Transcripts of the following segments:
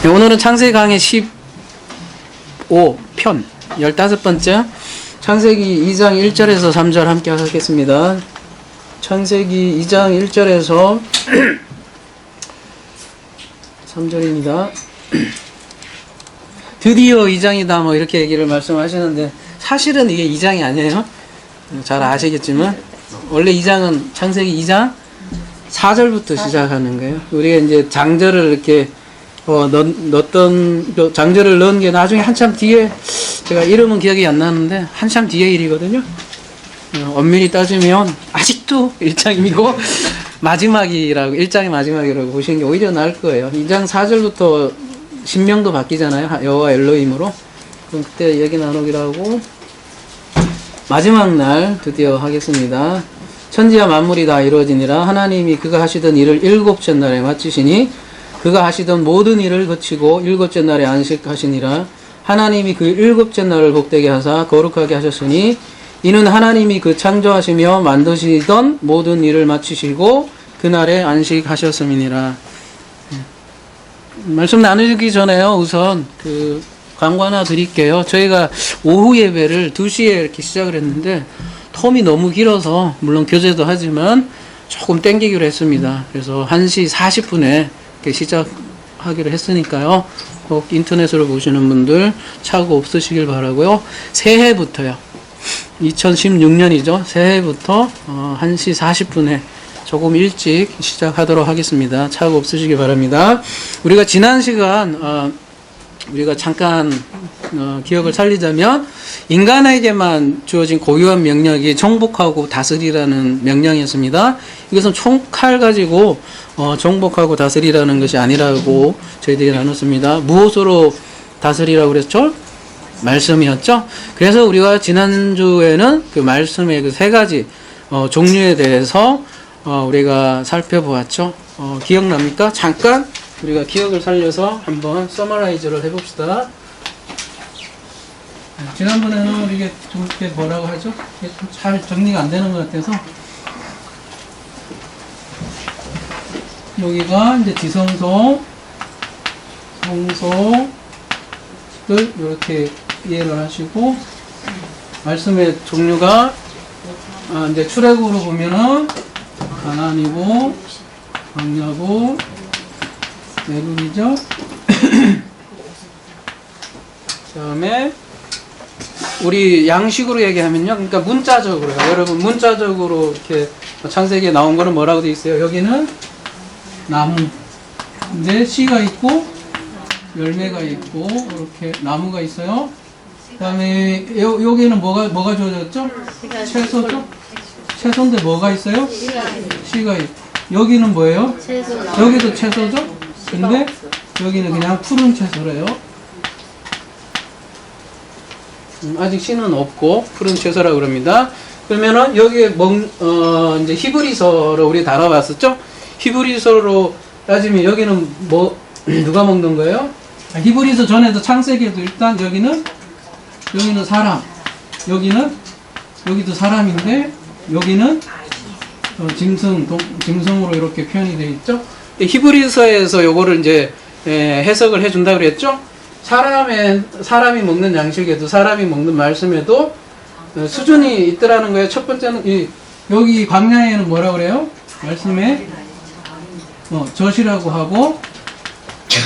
네, 오늘은 창세기 강의 15편 15번째 창세기 2장 1절에서 3절 함께 하겠습니다. 창세기 2장 1절에서 3절입니다. 드디어 2장이다 뭐 이렇게 얘기를 말씀하시는데 사실은 이게 2장이 아니에요. 잘 아시겠지만 원래 2장은 창세기 2장 4절부터 시작하는 거예요. 우리가 이제 장절을 이렇게 넣었던 장절을 넣은 게 나중에 한참 뒤에, 제가 이름은 기억이 안 나는데 한참 뒤에 일이거든요. 엄밀히 따지면 아직도 1장이고 마지막이라고, 1장의 마지막이라고 보시는 게 오히려 나을 거예요. 2장 4절부터 신명도 바뀌잖아요. 여호와 엘로힘으로. 그럼 그때 얘기 나누기로 하고 마지막 날 드디어 하겠습니다. 천지와 만물이 다 이루어지니라. 하나님이 그가 하시던 일을 일곱째 날에 마치시니 그가 하시던 모든 일을 거치고 일곱째 날에 안식하시니라. 하나님이 그 일곱째 날을 복되게 하사 거룩하게 하셨으니 이는 하나님이 그 창조하시며 만드시던 모든 일을 마치시고 그날에 안식하셨음이니라. 말씀 나누기 전에요, 우선 광고 하나 드릴게요. 저희가 오후 예배를 2시에 이렇게 시작을 했는데 텀이 너무 길어서 물론 교제도 하지만 조금 땡기기로 했습니다. 그래서 1시 40분에 이렇게 시작하기로 했으니까요. 꼭 인터넷으로 보시는 분들 착오 없으시길 바라고요. 새해부터요. 2016년이죠. 새해부터 1시 40분에 조금 일찍 시작하도록 하겠습니다. 착오 없으시길 바랍니다. 우리가 지난 시간 우리가 잠깐 기억을 살리자면 인간에게만 주어진 고유한 명령이 정복하고 다스리라는 명령이었습니다. 이것은 총칼 가지고 정복하고 다스리라는 것이 아니라고 저희들이 나눴습니다. 무엇으로 다스리라고 그랬죠? 말씀이었죠. 그래서 우리가 지난주에는 그 말씀의 그 3가지 종류에 대해서 우리가 살펴보았죠. 기억납니까? 잠깐 우리가 기억을 살려서 한번 서머라이즈를 해봅시다. 지난번에는 우리 이게 좀 뭐라고 하죠? 잘 정리가 안 되는 것 같아서 여기가 이제 지성소, 성소를 이렇게 이해를 하시고 말씀의 종류가 이제 출애굽으로 보면은 가나안이고 광야고 외국이죠. 다음에 우리 양식으로 얘기하면요, 그러니까 문자적으로요. 여러분 문자적으로 이렇게 창세기에 나온 거는 뭐라고 되어 있어요? 여기는 나무, 이제 씨가 있고 열매가 있고 이렇게 나무가 있어요. 그다음에 여기는 뭐가 주어졌죠? 채소죠? 채소인데 뭐가 있어요? 씨가 있고. 여기는 뭐예요? 여기도 채소죠? 근데 여기는 그냥 푸른 채소래요. 아직 씨는 없고 푸른 채소라고 그럽니다. 그러면은 여기에 이제 히브리서로 우리 다뤄봤었죠? 히브리서로 따지면 여기는 누가 먹는 거예요? 히브리서 전에도 창세기에도 일단 여기는 사람, 여기도 사람인데 여기는 짐승으로 이렇게 표현이 되어 있죠. 히브리서에서 요거를 이제 해석을 해준다 그랬죠. 사람이 먹는 양식에도, 사람이 먹는 말씀에도 수준이 있더라는 거예요. 첫 번째는 여기 광야에는 뭐라 그래요? 말씀에 젖이라고 하고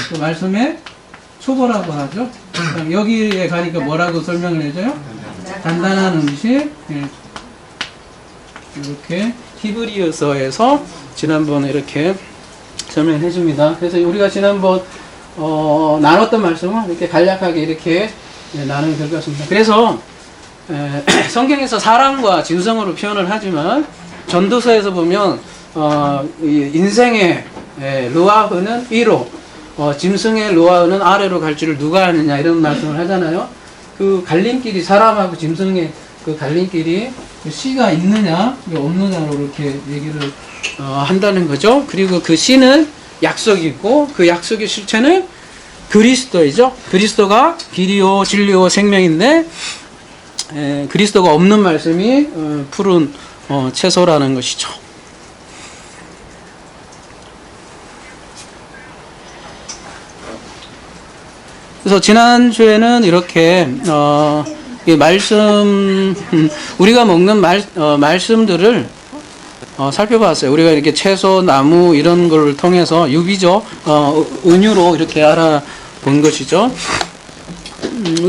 그 말씀에 초보라고 하죠. 여기에 가니까 뭐라고 설명을 해줘요? 단단한 음식. 이렇게 히브리서에서 지난번에 이렇게 설명해 줍니다. 그래서 우리가 지난번 나눴던 말씀을 이렇게 간략하게 이렇게 나누게 될 것 같습니다. 그래서 성경에서 사람과 짐승으로 표현을 하지만 전도서에서 보면 인생의 루아흐는 위로, 짐승의 루아흐는 아래로 갈지를 누가 아느냐 이런 말씀을 하잖아요. 그 갈림길이, 사람하고 짐승의 그 갈림길이 씨가 있느냐 없느냐로 이렇게 얘기를 한다는 거죠. 그리고 그 씨는 약속이고 그 약속의 실체는 그리스도이죠. 그리스도가 길이요 진리요 생명인데 그리스도가 없는 말씀이 푸른 채소라는 것이죠. 그래서 지난주에는 이렇게 이 말씀 우리가 먹는 말씀들을 살펴봤어요. 우리가 이렇게 채소, 나무 이런 걸 통해서 유비죠. 은유로 이렇게 알아본 것이죠.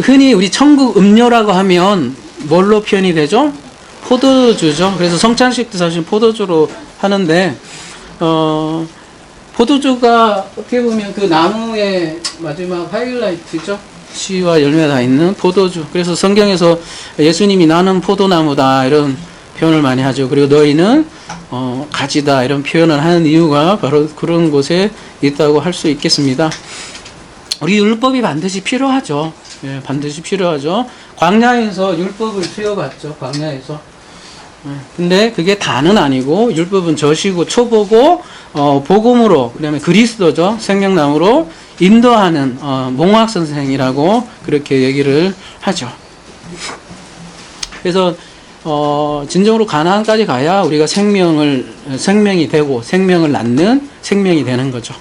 흔히 우리 천국 음료라고 하면 뭘로 표현이 되죠? 포도주죠. 그래서 성찬식도 사실 포도주로 하는데 포도주가 어떻게 보면 그 나무의 마지막 하이라이트죠. 씨와 열매가 다 있는 포도주. 그래서 성경에서 예수님이 나는 포도나무다 이런 표현을 많이 하죠. 그리고 너희는 가지다 이런 표현을 하는 이유가 바로 그런 곳에 있다고 할 수 있겠습니다. 우리 율법이 반드시 필요하죠. 예, 반드시 필요하죠. 광야에서 율법을 수여받죠. 광야에서. 근데 그게 다는 아니고 율법은 젖이고 초보고 복음으로 그다음에 그리스도죠. 생명나무로 인도하는 몽학 선생이라고 그렇게 얘기를 하죠. 그래서 진정으로 가나안까지 가야 우리가 생명이 되고 생명을 낳는 생명이 되는 거죠.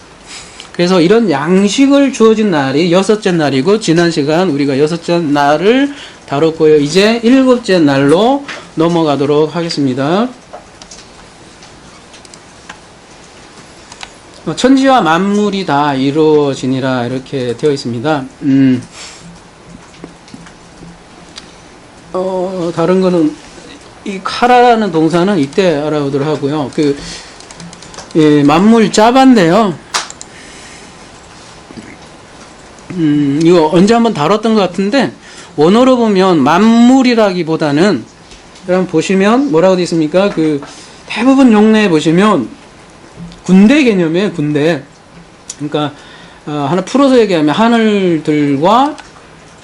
그래서 이런 양식을 주어진 날이 6째 날이고 지난 시간 우리가 6째 날을 다뤘고요. 이제 7째 날로 넘어가도록 하겠습니다. 천지와 만물이 다 이루어지니라 이렇게 되어 있습니다. 다른 거는 이 카라라는 동사는 이때 알아보도록 하고요. 만물 짜반데요. 이거 언제 한번 다뤘던 것 같은데 원어로 보면 만물이라기보다는 여러분 보시면 뭐라고 되어 있습니까? 대부분 용례에 보시면 군대 개념이에요. 군대. 그러니까 하나 풀어서 얘기하면 하늘들과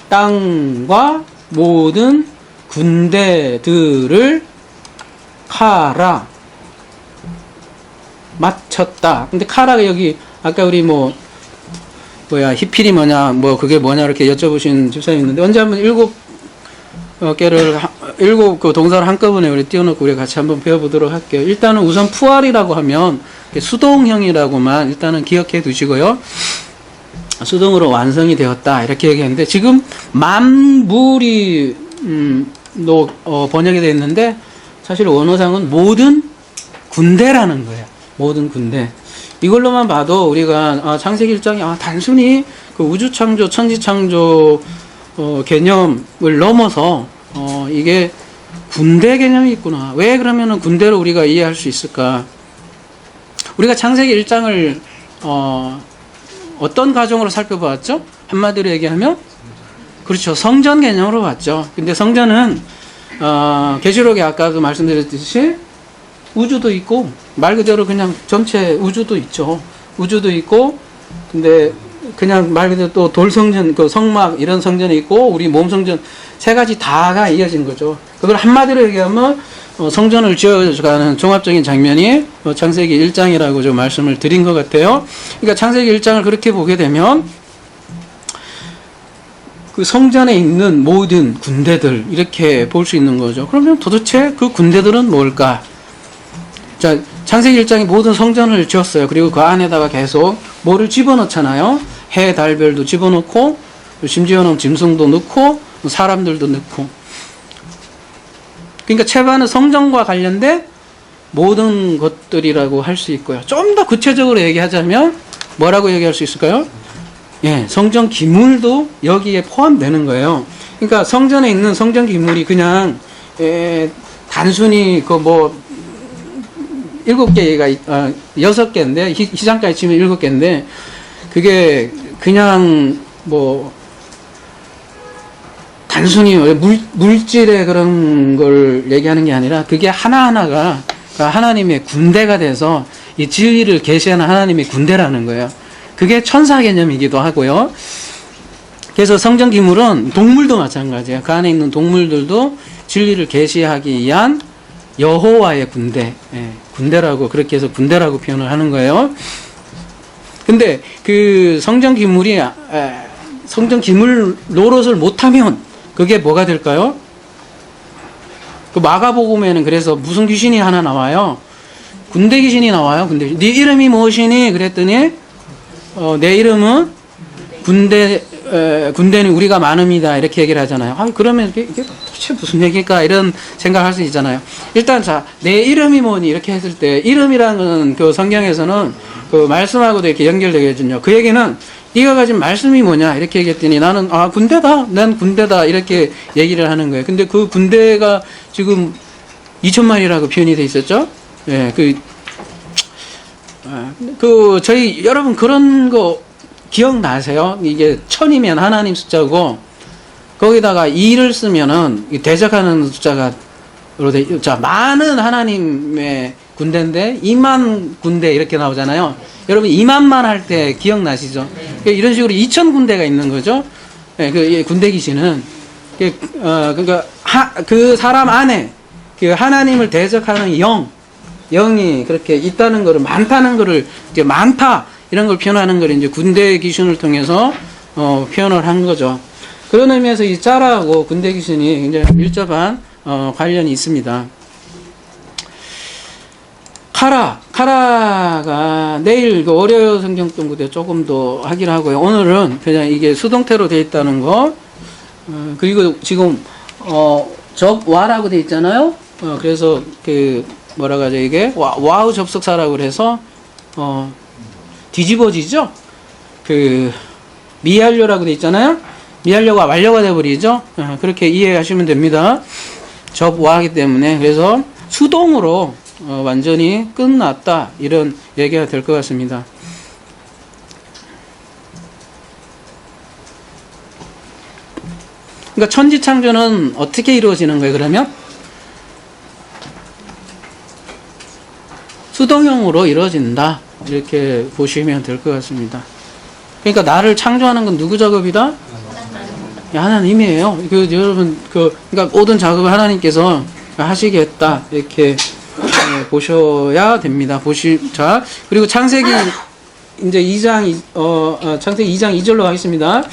땅과 모든 군대들을 카라 맞췄다. 근데 카라가 여기 아까 우리 히필이 뭐냐, 그게 뭐냐, 이렇게 여쭤보신 집사님 있는데, 언제 한번 7 그 동사를 한꺼번에 우리 띄워놓고 우리 같이 한번 배워보도록 할게요. 일단은 우선 푸알이라고 하면 수동형이라고만 일단은 기억해 두시고요. 수동으로 완성이 되었다. 이렇게 얘기했는데, 지금 만물이, 번역이 되어 있는데, 사실 원어상은 모든 군대라는 거예요. 모든 군대. 이걸로만 봐도 우리가 창세기 1장이 단순히 그 우주창조, 천지창조 개념을 넘어서 이게 군대 개념이 있구나. 왜 그러면은 군대로 우리가 이해할 수 있을까? 우리가 창세기 1장을 어떤 가정으로 살펴봤죠? 한마디로 얘기하면 그렇죠. 성전 개념으로 봤죠. 근데 성전은 계시록에 아까도 말씀드렸듯이 우주도 있고 말 그대로 그냥 전체 우주도 있죠. 우주도 있고 근데 그냥 말 그대로 또 돌성전, 성막 이런 성전이 있고 우리 몸 성전 세 가지 다가 이어진 거죠. 그걸 한마디로 얘기하면 성전을 지어가는 종합적인 장면이 창세기 1장이라고 좀 말씀을 드린 것 같아요. 그러니까 창세기 1장을 그렇게 보게 되면 그 성전에 있는 모든 군대들 이렇게 볼 수 있는 거죠. 그러면 도대체 그 군대들은 뭘까? 자, 창세기 1장이 모든 성전을 지었어요. 그리고 그 안에다가 계속 뭐를 집어넣잖아요. 해, 달, 별도 집어넣고 심지어는 짐승도 넣고 사람들도 넣고. 그러니까 채반은 성전과 관련된 모든 것들이라고 할 수 있고요. 좀 더 구체적으로 얘기하자면 뭐라고 얘기할 수 있을까요? 예, 성전 기물도 여기에 포함되는 거예요. 그러니까 성전에 있는 성전 기물이 그냥 단순히 7개가 6개인데 희장까지 치면 7개인데 그게 그냥 단순히 물질의 그런 걸 얘기하는 게 아니라 그게 하나하나가 하나님의 군대가 돼서 이 진리를 계시하는 하나님의 군대라는 거예요. 그게 천사 개념이기도 하고요. 그래서 성전 기물은 동물도 마찬가지예요. 그 안에 있는 동물들도 진리를 계시하기 위한 여호와의 군대, 군대라고 그렇게 해서 군대라고 표현을 하는 거예요. 근데 그 성전 기물이 성전 기물 노릇을 못하면 그게 뭐가 될까요? 그 마가복음에는 그래서 무슨 귀신이 하나 나와요? 군대 귀신이 나와요. 군대 귀신. 네 이름이 무엇이니? 그랬더니 내 이름은 군대 군대는 우리가 많습니다. 이렇게 얘기를 하잖아요. 아, 그러면 이게 도대체 무슨 얘기일까? 이런 생각을 할 수 있잖아요. 일단 자, 내 이름이 뭐니? 이렇게 했을 때, 이름이라는 그 성경에서는 그 말씀하고도 이렇게 연결되거든요. 그 얘기는 네가 가진 말씀이 뭐냐? 이렇게 얘기했더니 나는, 군대다. 난 군대다. 이렇게 얘기를 하는 거예요. 근데 그 군대가 지금 2,000마리라고 표현이 돼 있었죠? 예, 저희, 여러분 그런 거 기억나세요? 이게 1000이면 하나님 숫자고, 거기다가 2를 쓰면은, 대적하는 숫자가, 자, 많은 하나님의 군대인데, 2만 군대 이렇게 나오잖아요. 여러분, 2만만 할 때 기억나시죠? 이런 식으로 2000군대가 있는 거죠? 그 군대 기신은. 그러니까, 그 사람 안에, 그 하나님을 대적하는 영이 그렇게 있다는 거를, 많다는 거를, 이제 많다, 이런 걸 표현하는 걸 이제 군대 기준을 통해서 표현을 한 거죠. 그런 의미에서 이 자라하고 군대 기준이 굉장히 밀접한 관련이 있습니다. 카라가 내일 그 월요 성경 공부 때 조금 더 하기로 하고요. 오늘은 그냥 이게 수동태로 되어 있다는 거, 그리고 지금 와라고 되어 있잖아요. 그래서 그 뭐라고 하죠, 이게 와우 접속사라고 그래서 뒤집어지죠? 그, 미완료라고 돼 있잖아요? 미완료가 완료가 돼버리죠? 그렇게 이해하시면 됩니다. 접와하기 때문에. 그래서 수동으로 완전히 끝났다. 이런 얘기가 될 것 같습니다. 그러니까 천지창조는 어떻게 이루어지는 거예요, 그러면? 수동형으로 이루어진다. 이렇게 보시면 될 것 같습니다. 그러니까 나를 창조하는 건 누구 작업이다? 하나님이에요. 여러분, 그러니까 모든 작업을 하나님께서 하시겠다. 이렇게 보셔야 됩니다. 자, 그리고 창세기 이제 2장, 창세기 2장 2절로 가겠습니다.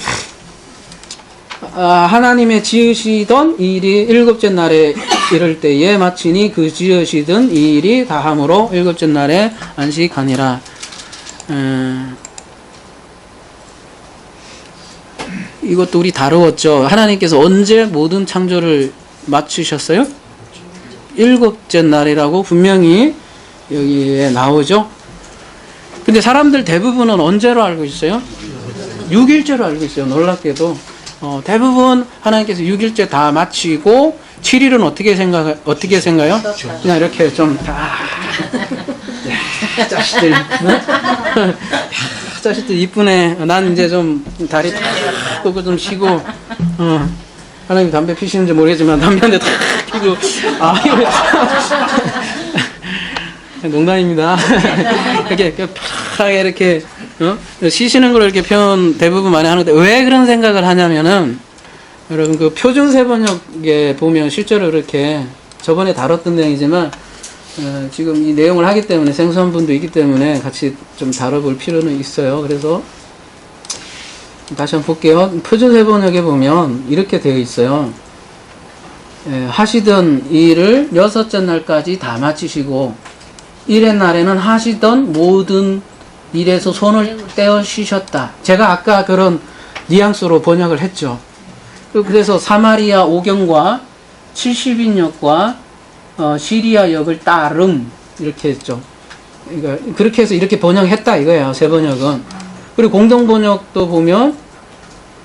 하나님의 지으시던 일이 일곱째 날에 이를 때에 마치니 그 지으시던 이 일이 다함으로 일곱째 날에 안식하니라. 이것도 우리 다루었죠. 하나님께서 언제 모든 창조를 마치셨어요? 일곱째 날이라고 분명히 여기에 나오죠. 근데 사람들 대부분은 언제로 알고 있어요? 6일째로 알고 있어요. 놀랍게도. 대부분 하나님께서 6일째 다 마치고 7일은 어떻게 생각해요? 그냥 이렇게 좀 자식들 자식들 이쁘네. 난 이제 좀 다리 탁 끄고 좀 쉬고 하나님 담배 피시는지 모르겠지만 담배 한 대 탁 피고 농담입니다. 이렇게 편하게 이렇게 쉬시는 걸 이렇게 대부분 많이 하는데 왜 그런 생각을 하냐면은 여러분 그 표준 세번역에 보면 실제로 이렇게 저번에 다뤘던 내용이지만 지금 이 내용을 하기 때문에 생소한 분도 있기 때문에 같이 좀 다뤄볼 필요는 있어요. 그래서 다시 한번 볼게요. 표준 세번역에 보면 이렇게 되어 있어요. 하시던 일을 여섯째 날까지 다 마치시고 일의 날에는 하시던 모든 일에서 손을 떼어 쉬셨다. 제가 아까 그런 뉘앙스로 번역을 했죠. 그래서 사마리아 오경과 70인역과 시리아 역을 따름 이렇게 했죠. 그러니까 그렇게 해서 이렇게 번역했다 이거예요. 세 번역은. 그리고 공동 번역도 보면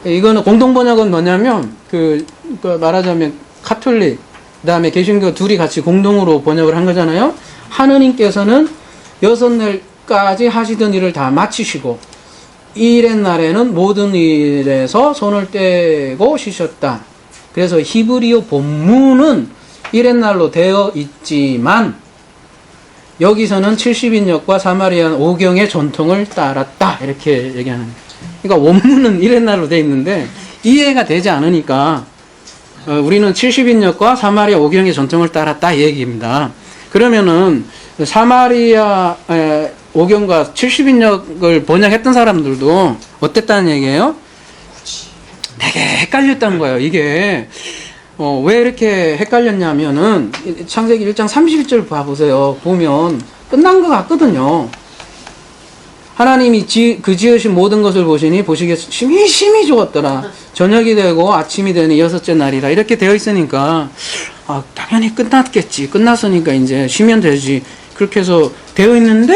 이거는 공동 번역은 뭐냐면 말하자면 카톨릭 그다음에 개신교 둘이 같이 공동으로 번역을 한 거잖아요. 하느님께서는 여섯 날까지 하시던 일을 다 마치시고 일의 날에는 모든 일에서 손을 떼고 쉬셨다. 그래서 히브리어 본문은 일의 날로 되어 있지만 여기서는 70인역과 사마리아 오경의 전통을 따랐다. 이렇게 얘기하는 거예요. 그러니까 원문은 일의 날로 되어 있는데 이해가 되지 않으니까 우리는 70인역과 사마리아 오경의 전통을 따랐다 이 얘기입니다. 그러면은 사마리아 오경과 70인역을 번역했던 사람들도 어땠다는 얘기예요? 되게 헷갈렸다는 거예요. 이게 왜 이렇게 헷갈렸냐면은 창세기 1장 31절 봐보세요. 보면 끝난 것 같거든요. 하나님이 그 지으신 모든 것을 보시니 보시기에 심히 좋았더라. 저녁이 되고 아침이 되니 여섯째 날이라. 이렇게 되어 있으니까 당연히 끝났겠지. 끝났으니까 이제 쉬면 되지. 그렇게 해서 되어 있는데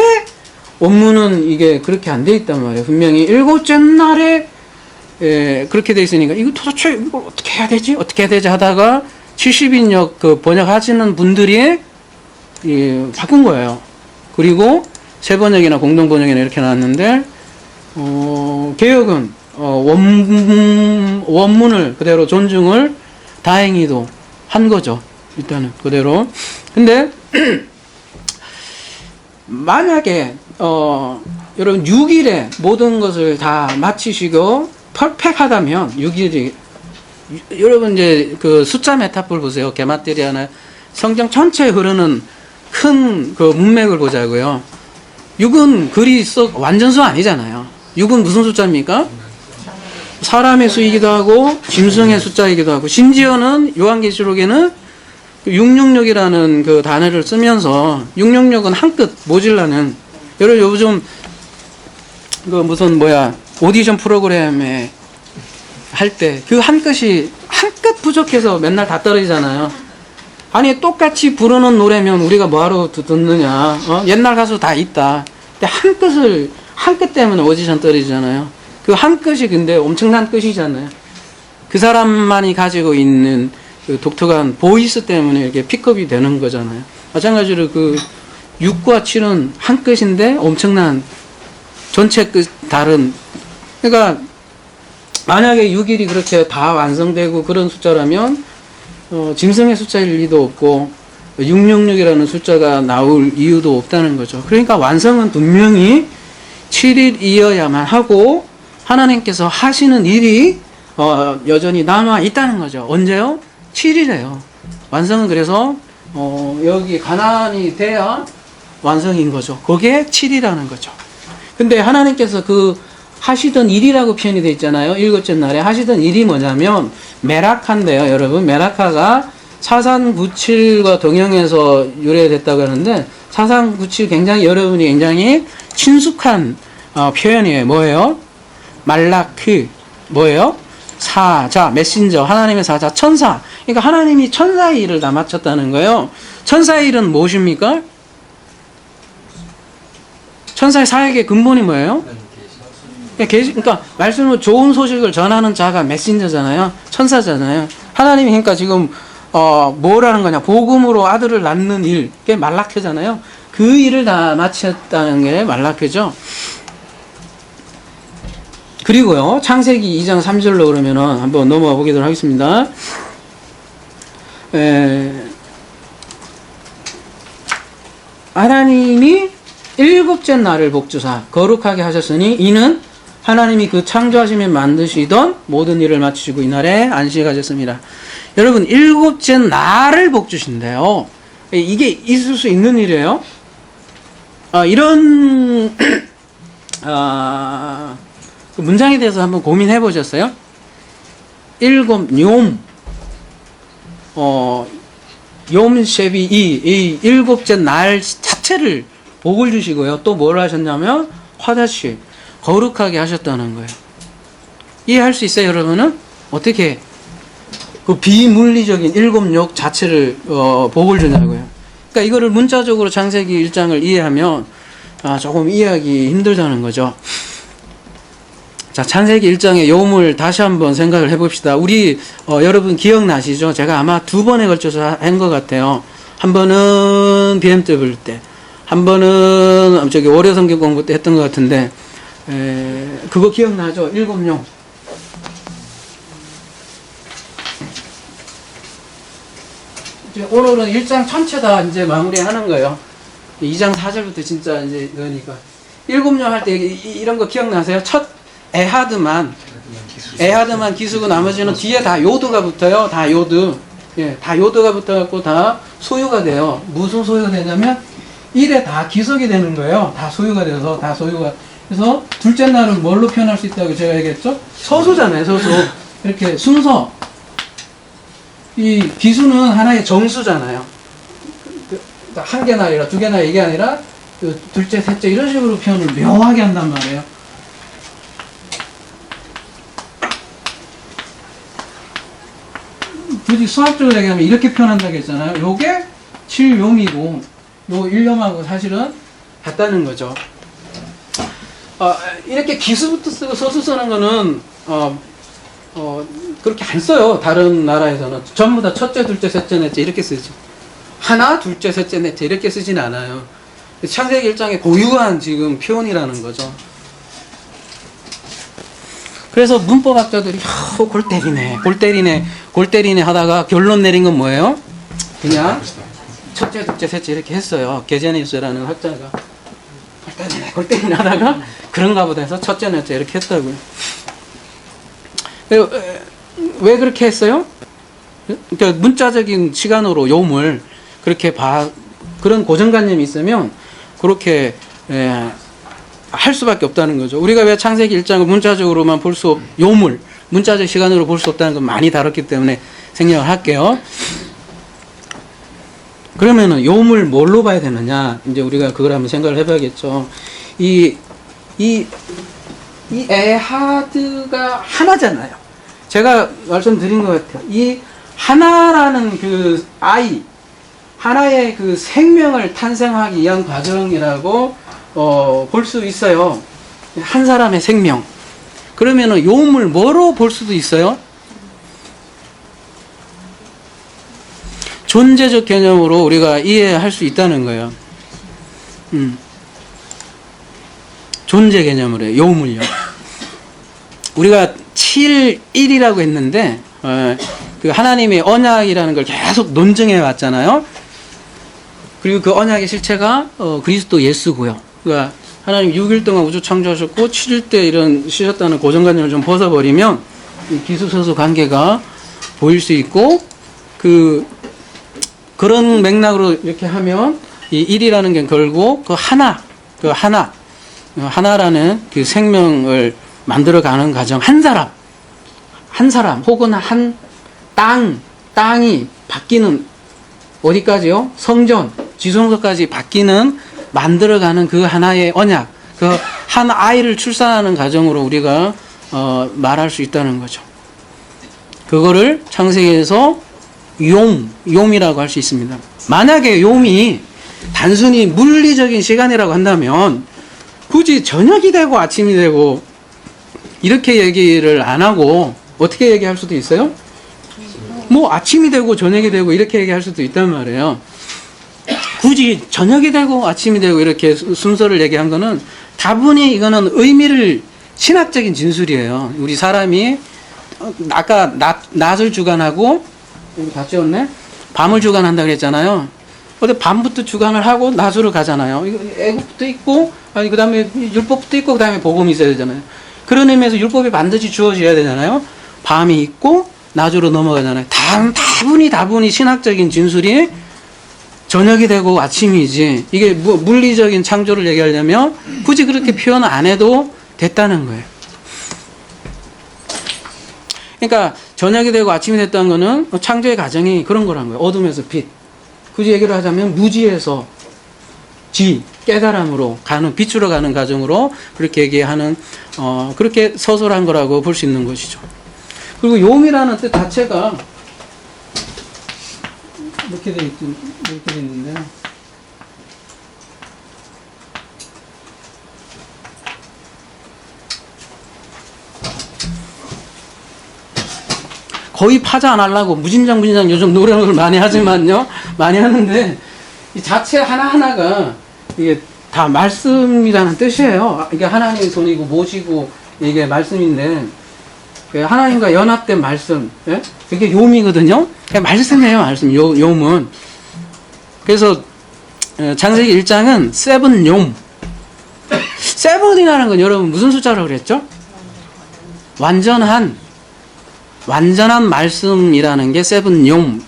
원문은 이게 그렇게 안 돼 있단 말이에요. 분명히 일곱째 날에 그렇게 돼 있으니까 이거 도대체 이걸 어떻게 해야 되지? 어떻게 해야 되지? 하다가 70인역 그 번역하시는 분들이 바꾼 거예요. 그리고 새 번역이나 공동 번역이나 이렇게 나왔는데 개역은 원문을 그대로 존중을 다행히도 한 거죠. 일단은 그대로. 근데 만약에 여러분 6일에 모든 것을 다 마치시고 퍼펙하다면 6일이 여러분 이제 그 숫자 메타폴 보세요. 게마트리아나 성경 전체에 흐르는 큰 그 문맥을 보자고요. 6은 글이 완전수 아니잖아요. 6은 무슨 숫자입니까? 사람의 수이기도 하고 짐승의 숫자이기도 하고 심지어는 요한계시록에는 666이라는 그 단어를 쓰면서 666은 한 끗 모질라는 여러분 요즘 그 무슨 오디션 프로그램에 할 때 그 한 끗이 한 끗 부족해서 맨날 다 떨어지잖아요. 아니 똑같이 부르는 노래면 우리가 뭐하러 듣느냐. 옛날 가수 다 있다. 근데 한 끗 때문에 오디션 떨어지잖아요. 그 한 끗이 근데 엄청난 끝이잖아요. 그 사람만이 가지고 있는 그 독특한 보이스 때문에 이렇게 픽업이 되는 거잖아요. 마찬가지로 그 6과 7은 한 끝인데 엄청난 전체 끝 다른. 그러니까 만약에 6일이 그렇게 다 완성되고 그런 숫자라면 짐승의 숫자일 리도 없고 666이라는 숫자가 나올 이유도 없다는 거죠. 그러니까 완성은 분명히 7일이어야만 하고 하나님께서 하시는 일이 여전히 남아 있다는 거죠. 언제요? 7일에요. 완성은 그래서 여기 가나안이 돼야 완성인 거죠. 그게 7이라는 거죠. 근데 하나님께서 그 하시던 일이라고 표현이 되어 있잖아요. 일곱째 날에 하시던 일이 뭐냐면 메라카인데요. 여러분 메라카가 사상구칠과 동형해서 유래됐다고 하는데 사상구칠 여러분이 굉장히 친숙한 표현이에요. 뭐예요? 말라크 뭐예요? 사자, 메신저, 하나님의 사자, 천사. 그러니까 하나님이 천사의 일을 다 마쳤다는 거예요. 천사의 일은 무엇입니까? 천사의 사역의 근본이 뭐예요? 그러니까 말씀으로 좋은 소식을 전하는 자가 메신저잖아요. 천사잖아요. 하나님이 그러니까 지금 뭐라는 거냐? 복음으로 아들을 낳는 일, 그게 말라크잖아요. 그 일을 다 마쳤다는 게 말라크죠. 그리고요, 창세기 2장 3절로 그러면은 한번 넘어가 보도록 하겠습니다. 하나님이 일곱째 날을 복주사 거룩하게 하셨으니 이는 하나님이 그 창조하시며 만드시던 모든 일을 마치시고 이날에 안식하셨습니다. 여러분 일곱째 날을 복주신대요. 이게 있을 수 있는 일이에요. 이런 그 문장에 대해서 한번 고민해 보셨어요? 일곱 욤쉐비 이 일곱째 날 자체를 복을 주시고요. 또 뭘 하셨냐면 화다시 거룩하게 하셨다는 거예요. 이해할 수 있어요, 여러분은? 어떻게 그 비물리적인 일곱 욕 자체를 복을 주냐고요. 그러니까 이거를 문자적으로 창세기 1장을 이해하면 조금 이해하기 힘들다는 거죠. 자, 창세기 1장의 요음을 다시 한번 생각을 해봅시다. 우리 여러분 기억나시죠? 제가 아마 2번에 걸쳐서 한 것 같아요. 한 번은 BMW 때, 한 번은 저기 월요 성경 공부 때 했던 것 같은데 그거 기억나죠? 일곱용. 오늘은 1장 전체 다 이제 마무리하는 거예요. 2장 4절부터 진짜 이제 그러니까 일곱용 할 때 이런 거 기억나세요? 첫 에하드만 기수고 나머지는 뒤에 다 요드가 붙어요. 다 요드. 예, 다 요드가 붙어갖고 다 소유가 돼요. 무슨 소유가 되냐면 1에 다 기속이 되는 거예요. 다 소유가 돼서 다 소유가. 그래서 둘째 날은 뭘로 표현할 수 있다고 제가 얘기했죠? 서수잖아요. 서수. 이렇게 순서. 이 기수는 하나의 정수잖아요. 한 개나 아니라 두 개나 이게 아니라 둘째, 셋째 이런 식으로 표현을 묘하게 한단 말이에요. 굳이 수학적으로 얘기하면 이렇게 표현한다고 했잖아요. 요게 7욤이고 요 1욤하고 사실은 같다는 거죠. 이렇게 기수부터 쓰고 소수 쓰는 거는 그렇게 안 써요. 다른 나라에서는 전부 다 첫째, 둘째, 셋째, 넷째 이렇게 쓰죠. 하나, 둘째, 셋째, 넷째 이렇게 쓰진 않아요. 창세기 1장의 고유한 지금 표현이라는 거죠. 그래서 문법학자들이 골 때리네 하다가 결론 내린 건 뭐예요? 그냥 첫째, 둘째, 셋째 이렇게 했어요. 게제니스라는 학자가 골 때리네 하다가 그런가 보다 해서 첫째, 넷째 이렇게 했다고요. 왜 그렇게 했어요? 그러니까 문자적인 시간으로 요물 그렇게 그런 고정관념이 있으면 그렇게 할 수밖에 없다는 거죠. 우리가 왜 창세기 1장을 문자적으로만 요물, 문자적 시간으로 볼 수 없다는 건 많이 다뤘기 때문에 생략을 할게요. 그러면은 요물 뭘로 봐야 되느냐? 이제 우리가 그걸 한번 생각을 해봐야겠죠. 이 에하드가 하나잖아요. 제가 말씀드린 것 같아요. 이 하나라는 그 아이, 하나의 그 생명을 탄생하기 위한 과정이라고 볼 수 있어요. 한 사람의 생명. 그러면은 요음을 뭐로 볼 수도 있어요? 존재적 개념으로 우리가 이해할 수 있다는 거예요. 존재 개념으로 요음을요. 우리가 7.1이라고 했는데 그 하나님의 언약이라는 걸 계속 논증해 왔잖아요. 그리고 그 언약의 실체가 그리스도 예수고요. 그러니까 하나님 6일 동안 우주 창조하셨고 7일 때 이런 쉬셨다는 고정관념을 좀 벗어버리면 이 기수서수 관계가 보일 수 있고 그런 맥락으로 이렇게 하면 이 1이라는 게 걸고 하나라는 그 생명을 만들어가는 과정, 한 사람 혹은 한 땅이 바뀌는 어디까지요? 성전, 지성소까지 바뀌는 만들어가는 그 하나의 언약, 그 한 아이를 출산하는 과정으로 우리가 말할 수 있다는 거죠. 그거를 창세기에서 용이라고 할 수 있습니다. 만약에 용이 단순히 물리적인 시간이라고 한다면 굳이 저녁이 되고 아침이 되고 이렇게 얘기를 안 하고 어떻게 얘기할 수도 있어요? 뭐 아침이 되고 저녁이 되고 이렇게 얘기할 수도 있단 말이에요. 굳이 저녁이 되고 아침이 되고 이렇게 순서를 얘기한 거는 다분히 이거는 신학적인 진술이에요. 우리 사람이 아까 낮을 주관하고 다 지웠네? 밤을 주관한다 그랬잖아요. 근데 밤부터 주관을 하고 낮으로 가잖아요. 애국부터 있고 그 다음에 율법부터 있고 그 다음에 복음이 있어야 되잖아요. 그런 의미에서 율법이 반드시 주어져야 되잖아요. 밤이 있고 낮으로 넘어가잖아요. 다분히 신학적인 진술이 저녁이 되고 아침이지. 이게 물리적인 창조를 얘기하려면 굳이 그렇게 표현 안 해도 됐다는 거예요. 그러니까 저녁이 되고 아침이 됐다는 거는 창조의 과정이 그런 거란 거예요. 어둠에서 빛. 굳이 얘기를 하자면 무지에서 깨달음으로 가는, 빛으로 가는 과정으로 그렇게 얘기하는 그렇게 서술한 거라고 볼 수 있는 것이죠. 그리고 용이라는 뜻 자체가 이렇게 돼 있는데 거의 파자 안 하려고 무진장 요즘 노력을 많이 하지만요. 많이 하는데 이 자체 하나하나가 이게 다 말씀이라는 뜻이에요. 이게 하나님의 손이고 모시고 이게 말씀인데 하나님과 연합된 말씀, 예? 그게 요미거든요. 그냥 말씀이에요, 말씀. 요문. 그래서 창세기 1장은 세븐 용. 세븐이라는 건 여러분 무슨 숫자라고 그랬죠? 완전한 말씀이라는 게 세븐 용.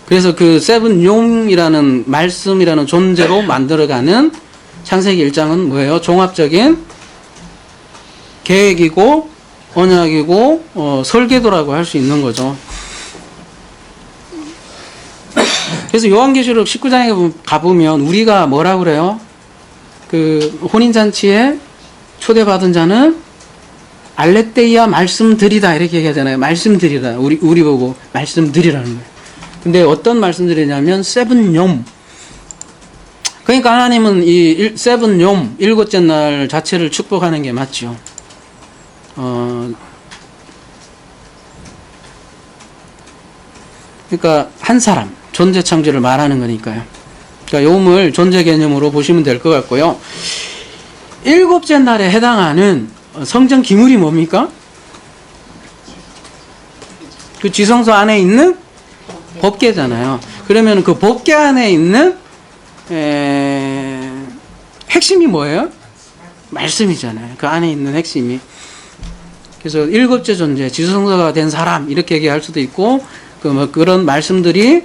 그래서 그 세븐 용이라는 말씀이라는 존재로 만들어가는 창세기 1장은 뭐예요? 종합적인 계획이고 언약이고 설계도라고 할 수 있는 거죠. 그래서 요한계시록 19장에 가보면 우리가 뭐라고 그래요? 그 혼인잔치에 초대받은 자는 알레테이아 말씀드리다 이렇게 얘기하잖아요. 말씀드리다. 우리 보고 말씀드리라는 거예요. 근데 어떤 말씀드리냐면 세븐욤. 그러니까 하나님은 이 세븐욤 일곱째 날 자체를 축복하는 게 맞죠. 그러니까 한 사람 존재 창조를 말하는 거니까요. 그러니까 욤을 존재 개념으로 보시면 될 것 같고요. 일곱째 날에 해당하는 성전 기물이 뭡니까? 그 지성소 안에 있는 법궤잖아요. 그러면 그 법궤 안에 있는 핵심이 뭐예요? 말씀이잖아요. 그 안에 있는 핵심이. 그래서 일곱째 존재, 지성소가 된 사람 이렇게 얘기할 수도 있고, 그런 말씀들이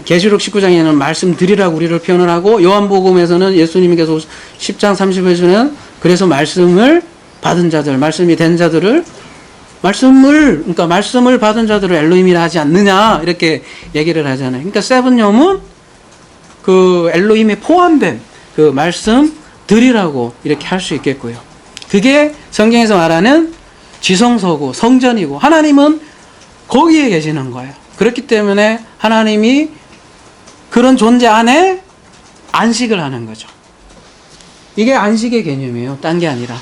계시록 19장에는 말씀드리라고 우리를 표현을 하고, 요한복음에서는 예수님께서 10장 30절에서는 그래서 말씀을 받은 자들, 말씀이 된 자들을 그러니까 말씀을 받은 자들을 엘로힘이라 하지 않느냐 이렇게 얘기를 하잖아요. 그러니까 세븐욤은 그 엘로힘에 포함된 그 말씀들이라고 이렇게 할 수 있겠고요. 그게 성경에서 말하는 지성소고 성전이고 하나님은 거기에 계시는 거예요. 그렇기 때문에 하나님이 그런 존재 안에 안식을 하는 거죠. 이게 안식의 개념이에요. 딴 게 아니라.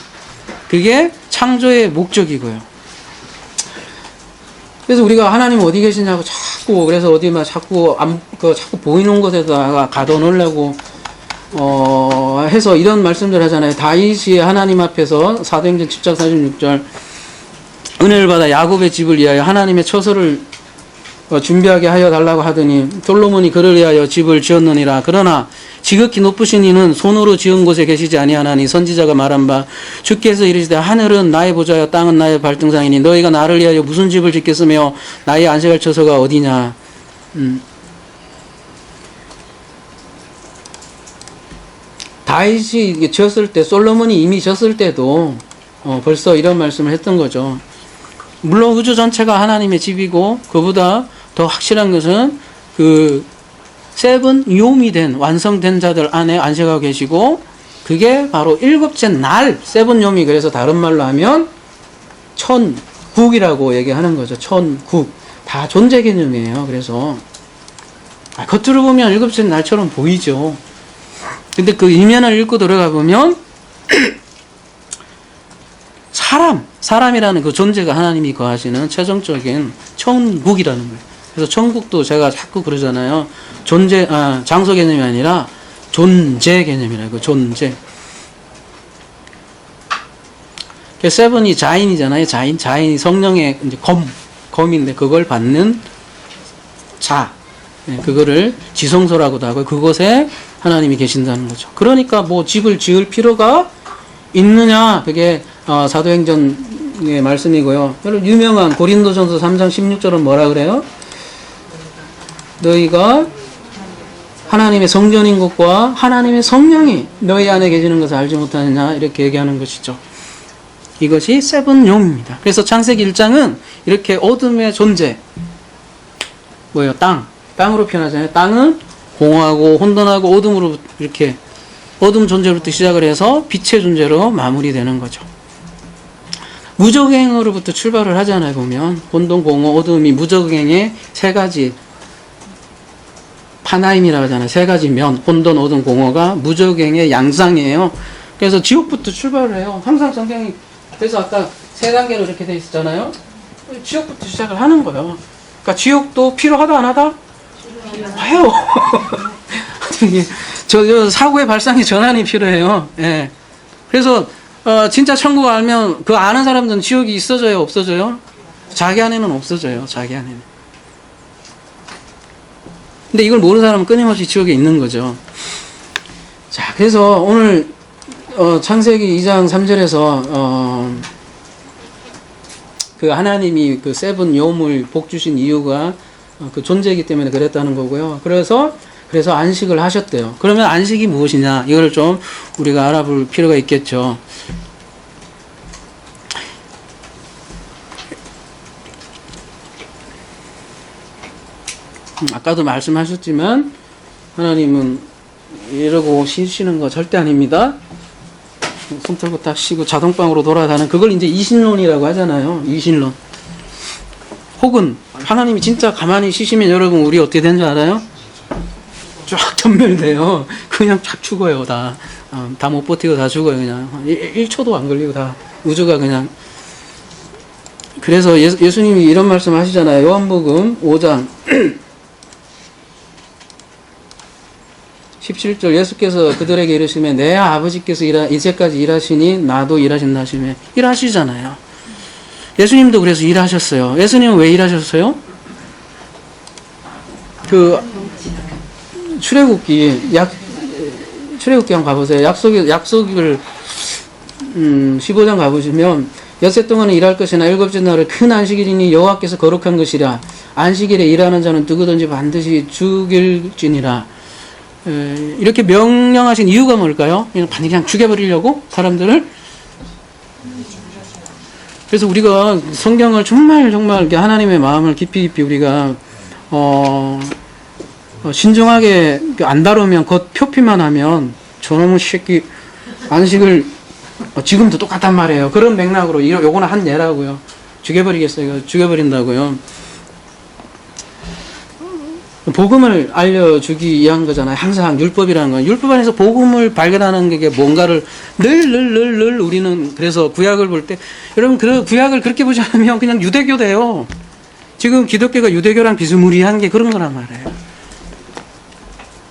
그게 창조의 목적이고요. 그래서 우리가 하나님 어디 계시냐고 그래서 어디 막 자꾸 보이는 곳에다가 가둬놓으려고, 해서 이런 말씀들 하잖아요. 다윗이 하나님 앞에서 사도행전 10장 46절 은혜를 받아 야곱의 집을 위하여 하나님의 처소를 준비하게 하여 달라고 하더니 솔로몬이 그를 위하여 집을 지었느니라. 그러나 지극히 높으신 이는 손으로 지은 곳에 계시지 아니하나니 선지자가 말한 바 주께서 이르시되 하늘은 나의 보좌여 땅은 나의 발등상이니 너희가 나를 위하여 무슨 집을 짓겠으며 나의 안식할 처소가 어디냐. 다윗이 지었을 때, 솔로몬이 이미 지었을 때도 벌써 이런 말씀을 했던 거죠. 물론 우주 전체가 하나님의 집이고 그보다 더 확실한 것은 그 세븐욤이 된 완성된 자들 안에 안식하고 계시고, 그게 바로 일곱째 날 세븐욤이, 그래서 다른 말로 하면 천국이라고 얘기하는 거죠. 천국. 다 존재 개념이에요. 그래서 겉으로 보면 일곱째 날처럼 보이죠. 근데 그 이면을 읽고 들어가 보면 사람이라는 그 존재가 하나님이 거하시는 최종적인 천국이라는 거예요. 그래서 천국도 제가 자꾸 그러잖아요. 장소 개념이 아니라 존재 개념이라고, 존재. 세븐이 자인이잖아요. 자인이 성령의 이제 검인데 그걸 받는 자. 그거를 지성소라고도 하고 그곳에 하나님이 계신다는 거죠. 그러니까 뭐 집을 지을 필요가 있느냐. 그게 사도행전의 말씀이고요. 여러분 유명한 고린도전서 3장 16절은 뭐라 그래요? 너희가 하나님의 성전인 것과 하나님의 성령이 너희 안에 계시는 것을 알지 못하느냐 이렇게 얘기하는 것이죠. 이것이 세븐욤입니다. 그래서 창세기 1장은 이렇게 어둠의 존재, 뭐예요? 땅으로 표현하잖아요. 땅은 공허하고 혼돈하고 어둠으로 이렇게 어둠 존재로부터 시작을 해서 빛의 존재로 마무리되는 거죠. 무적행으로부터 출발을 하잖아요. 보면 혼돈, 공허, 어둠이 무적행의 세 가지 파나임이라고 하잖아요. 세 가지 면, 혼돈, 어둠, 공허가 무적행의 양상이에요. 그래서 지옥부터 출발을 해요. 항상 성경이, 그래서 아까 세 단계로 이렇게 돼 있었잖아요. 지옥부터 시작을 하는 거예요. 그러니까 지옥도 필요하다 안 하다? 해요. 저 사고의 발상의 전환이 필요해요. 예. 그래서 진짜 천국 알면 그 아는 사람들은 지옥이 있어져요, 없어져요? 자기 안에는 없어져요. 자기 안에는. 근데 이걸 모르는 사람은 끊임없이 지옥에 있는 거죠. 자, 그래서 오늘 창세기 2장 3절에서 그 하나님이 그 세븐욤을 복 주신 이유가 그 존재이기 때문에 그랬다는 거고요. 그래서 안식을 하셨대요. 그러면 안식이 무엇이냐? 이걸 좀 우리가 알아볼 필요가 있겠죠. 아까도 말씀하셨지만 하나님은 이러고 쉬시는 거 절대 아닙니다. 손 털고 딱 쉬고 자동방으로 돌아가는 그걸 이제 이신론이라고 하잖아요. 이신론. 혹은 하나님이 진짜 가만히 쉬시면 여러분 우리 어떻게 되는 줄 알아요? 쫙 전멸돼요. 그냥 쫙 죽어요. 다 못 버티고 다 죽어요. 그냥 1초도 안 걸리고 다 우주가 그냥. 그래서 예수님이 이런 말씀 하시잖아요. 요한복음 5장 17절 예수께서 그들에게 이르시며 내 아버지께서 이제까지 일하시니 나도 일하신다 하시며 일하시잖아요. 예수님도 그래서 일하셨어요. 예수님은 왜 일하셨어요? 그 출애굽기 한번 가보세요. 약속을 15장 가보시면 엿새 동안은 일할 것이나 일곱째 날은 큰 안식일이니 여호와께서 거룩한 것이라 안식일에 일하는 자는 누구든지 반드시 죽일지니라. 이렇게 명령하신 이유가 뭘까요? 그냥 죽여버리려고 사람들을. 그래서 우리가 성경을 정말 하나님의 마음을 깊이 우리가 신중하게 안 다루면 겉 표피만 하면 저놈의 새끼 안식을 지금도 똑같단 말이에요. 그런 맥락으로 요거는 한 예라고요. 죽여버리겠어요. 죽여버린다고요. 복음을 알려주기 위한 거잖아요. 항상 율법이라는 건. 율법 안에서 복음을 발견하는 게 뭔가를 늘 우리는 그래서 구약을 볼 때 여러분 그 구약을 그렇게 보지 않으면 그냥 유대교 돼요. 지금 기독교가 유대교랑 비스무리한 게 그런 거란 말이에요.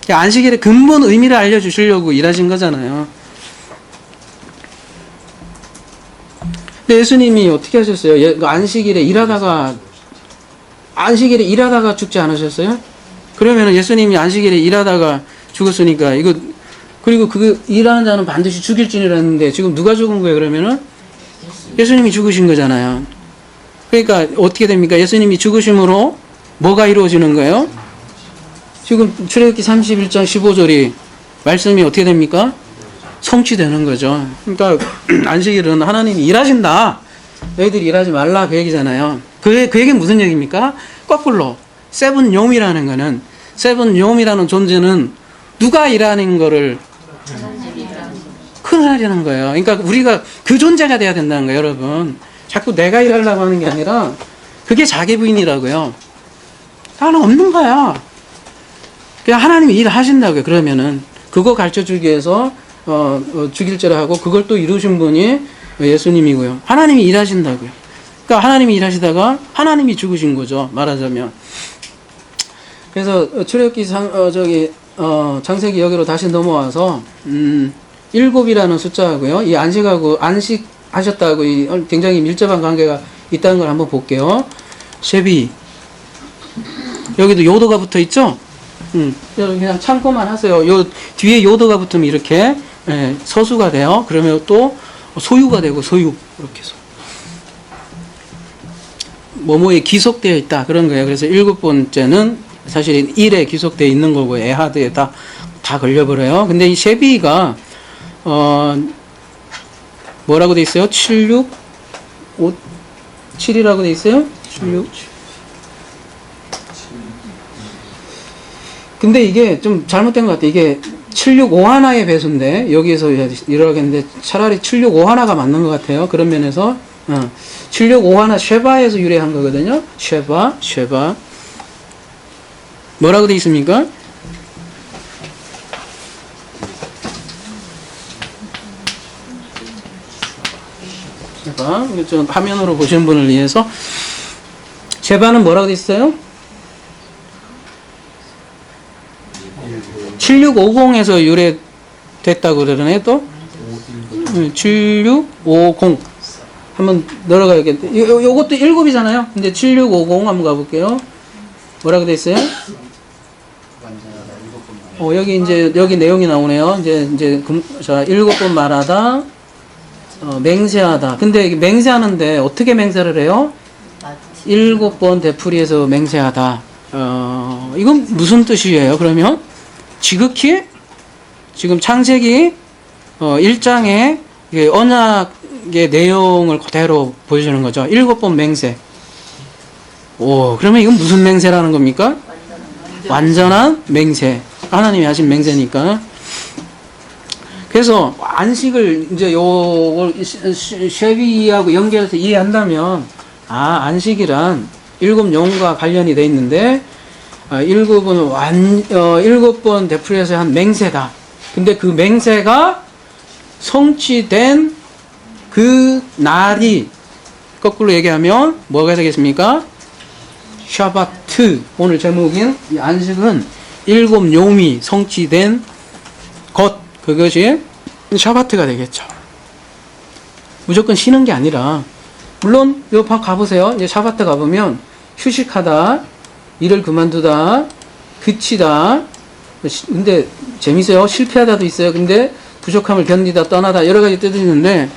안식일의 근본 의미를 알려주시려고 일하신 거잖아요. 근데 예수님이 어떻게 하셨어요? 안식일에 일하다가 죽지 않으셨어요? 그러면 예수님이 안식일에 일하다가 죽었으니까 그리고 그 일하는 자는 반드시 죽일지니라 했는데 지금 누가 죽은 거예요? 그러면은 예수님이 죽으신 거잖아요. 그러니까 어떻게 됩니까? 예수님이 죽으심으로 뭐가 이루어지는 거예요? 지금 출애굽기 31장 15절이 말씀이 어떻게 됩니까? 성취되는 거죠. 그러니까 안식일은 하나님이 일하신다. 너희들이 일하지 말라 그 얘기잖아요. 그 얘기는 무슨 얘기입니까? 거꾸로 세븐욤이라는 거는 세븐욤이라는 존재는 누가 일하는 거를 큰 하나님이라는 거예요. 그러니까 우리가 그 존재가 돼야 된다는 거예요, 여러분. 자꾸 내가 일하려고 하는 게 아니라 그게 자기 부인이라고요. 나는 없는 거야. 그냥 하나님이 일하신다고요. 그러면은 그거 가르쳐주기 위해서 죽일죄를 하고 그걸 또 이루신 분이 예수님이고요. 하나님이 일하신다고요. 그러니까 하나님이 일하시다가 하나님이 죽으신 거죠. 말하자면. 그래서 출애굽기 창세기 여기로 다시 넘어와서 7이라는 숫자하고요. 이 안식하셨다고 굉장히 밀접한 관계가 있다는 걸 한번 볼게요. 쉐비 여기도 요도가 붙어 있죠? 여러분 그냥 참고만 하세요. 요 뒤에 요도가 붙으면 이렇게 서수가 돼요. 그러면 또 소유가 되고 소유 이렇게 해서 뭐뭐에 기속되어 있다 그런 거예요. 그래서 7번째는 사실 1에 기속되어 있는 거고 에하드에 다 걸려버려요. 근데 이 쉐비가 뭐라고 돼 있어요? 7이라고 돼 있어요? 76. 근데 이게 좀 잘못된 것 같아요. 이게 765 하나의 배수인데 여기에서 이러겠는데 차라리 765 하나가 맞는 것 같아요. 그런 면에서 765 하나 쉐바에서 유래한 거거든요. 쉐바 뭐라고 돼 있습니까? 쉐바 좀 화면으로 보시는 분을 위해서 쉐바는 뭐라고 돼 있어요? 7650에서 유래됐다고 그러네 또 7650 한번 늘어가야겠는데 요것도 7이잖아요. 근데 7650 한번 가볼게요. 뭐라고 돼 있어요? 여기 내용이 나오네요. 이제 7번 말하다 맹세하다. 근데 맹세하는데 어떻게 맹세를 해요? 7번 되풀이해서 맹세하다. 이건 무슨 뜻이에요? 그러면 지극히 지금 창세기 1장의 언약의 내용을 그대로 보여주는 거죠. 7번 맹세. 그러면 이건 무슨 맹세라는 겁니까? 완전한 맹세. 하나님이 하신 맹세니까. 그래서 안식을 이제 요 쉐비하고 연결해서 이해한다면 안식이란 일곱 영과 관련이 돼 있는데 일곱 번 되풀이해서 한 맹세다. 근데 그 맹세가 성취된 그 날이 거꾸로 얘기하면 뭐가 되겠습니까? 샤바트. 오늘 제목인 이 안식은 일곱 용이 성취된 것, 그것이 샤바트가 되겠죠. 무조건 쉬는 게 아니라, 물론 요 방 가보세요. 이제 샤바트 가보면 휴식하다, 일을 그만두다, 그치다. 근데 재밌어요. 실패하다도 있어요. 근데 부족함을 견디다, 떠나다, 여러 가지 뜻이 있는데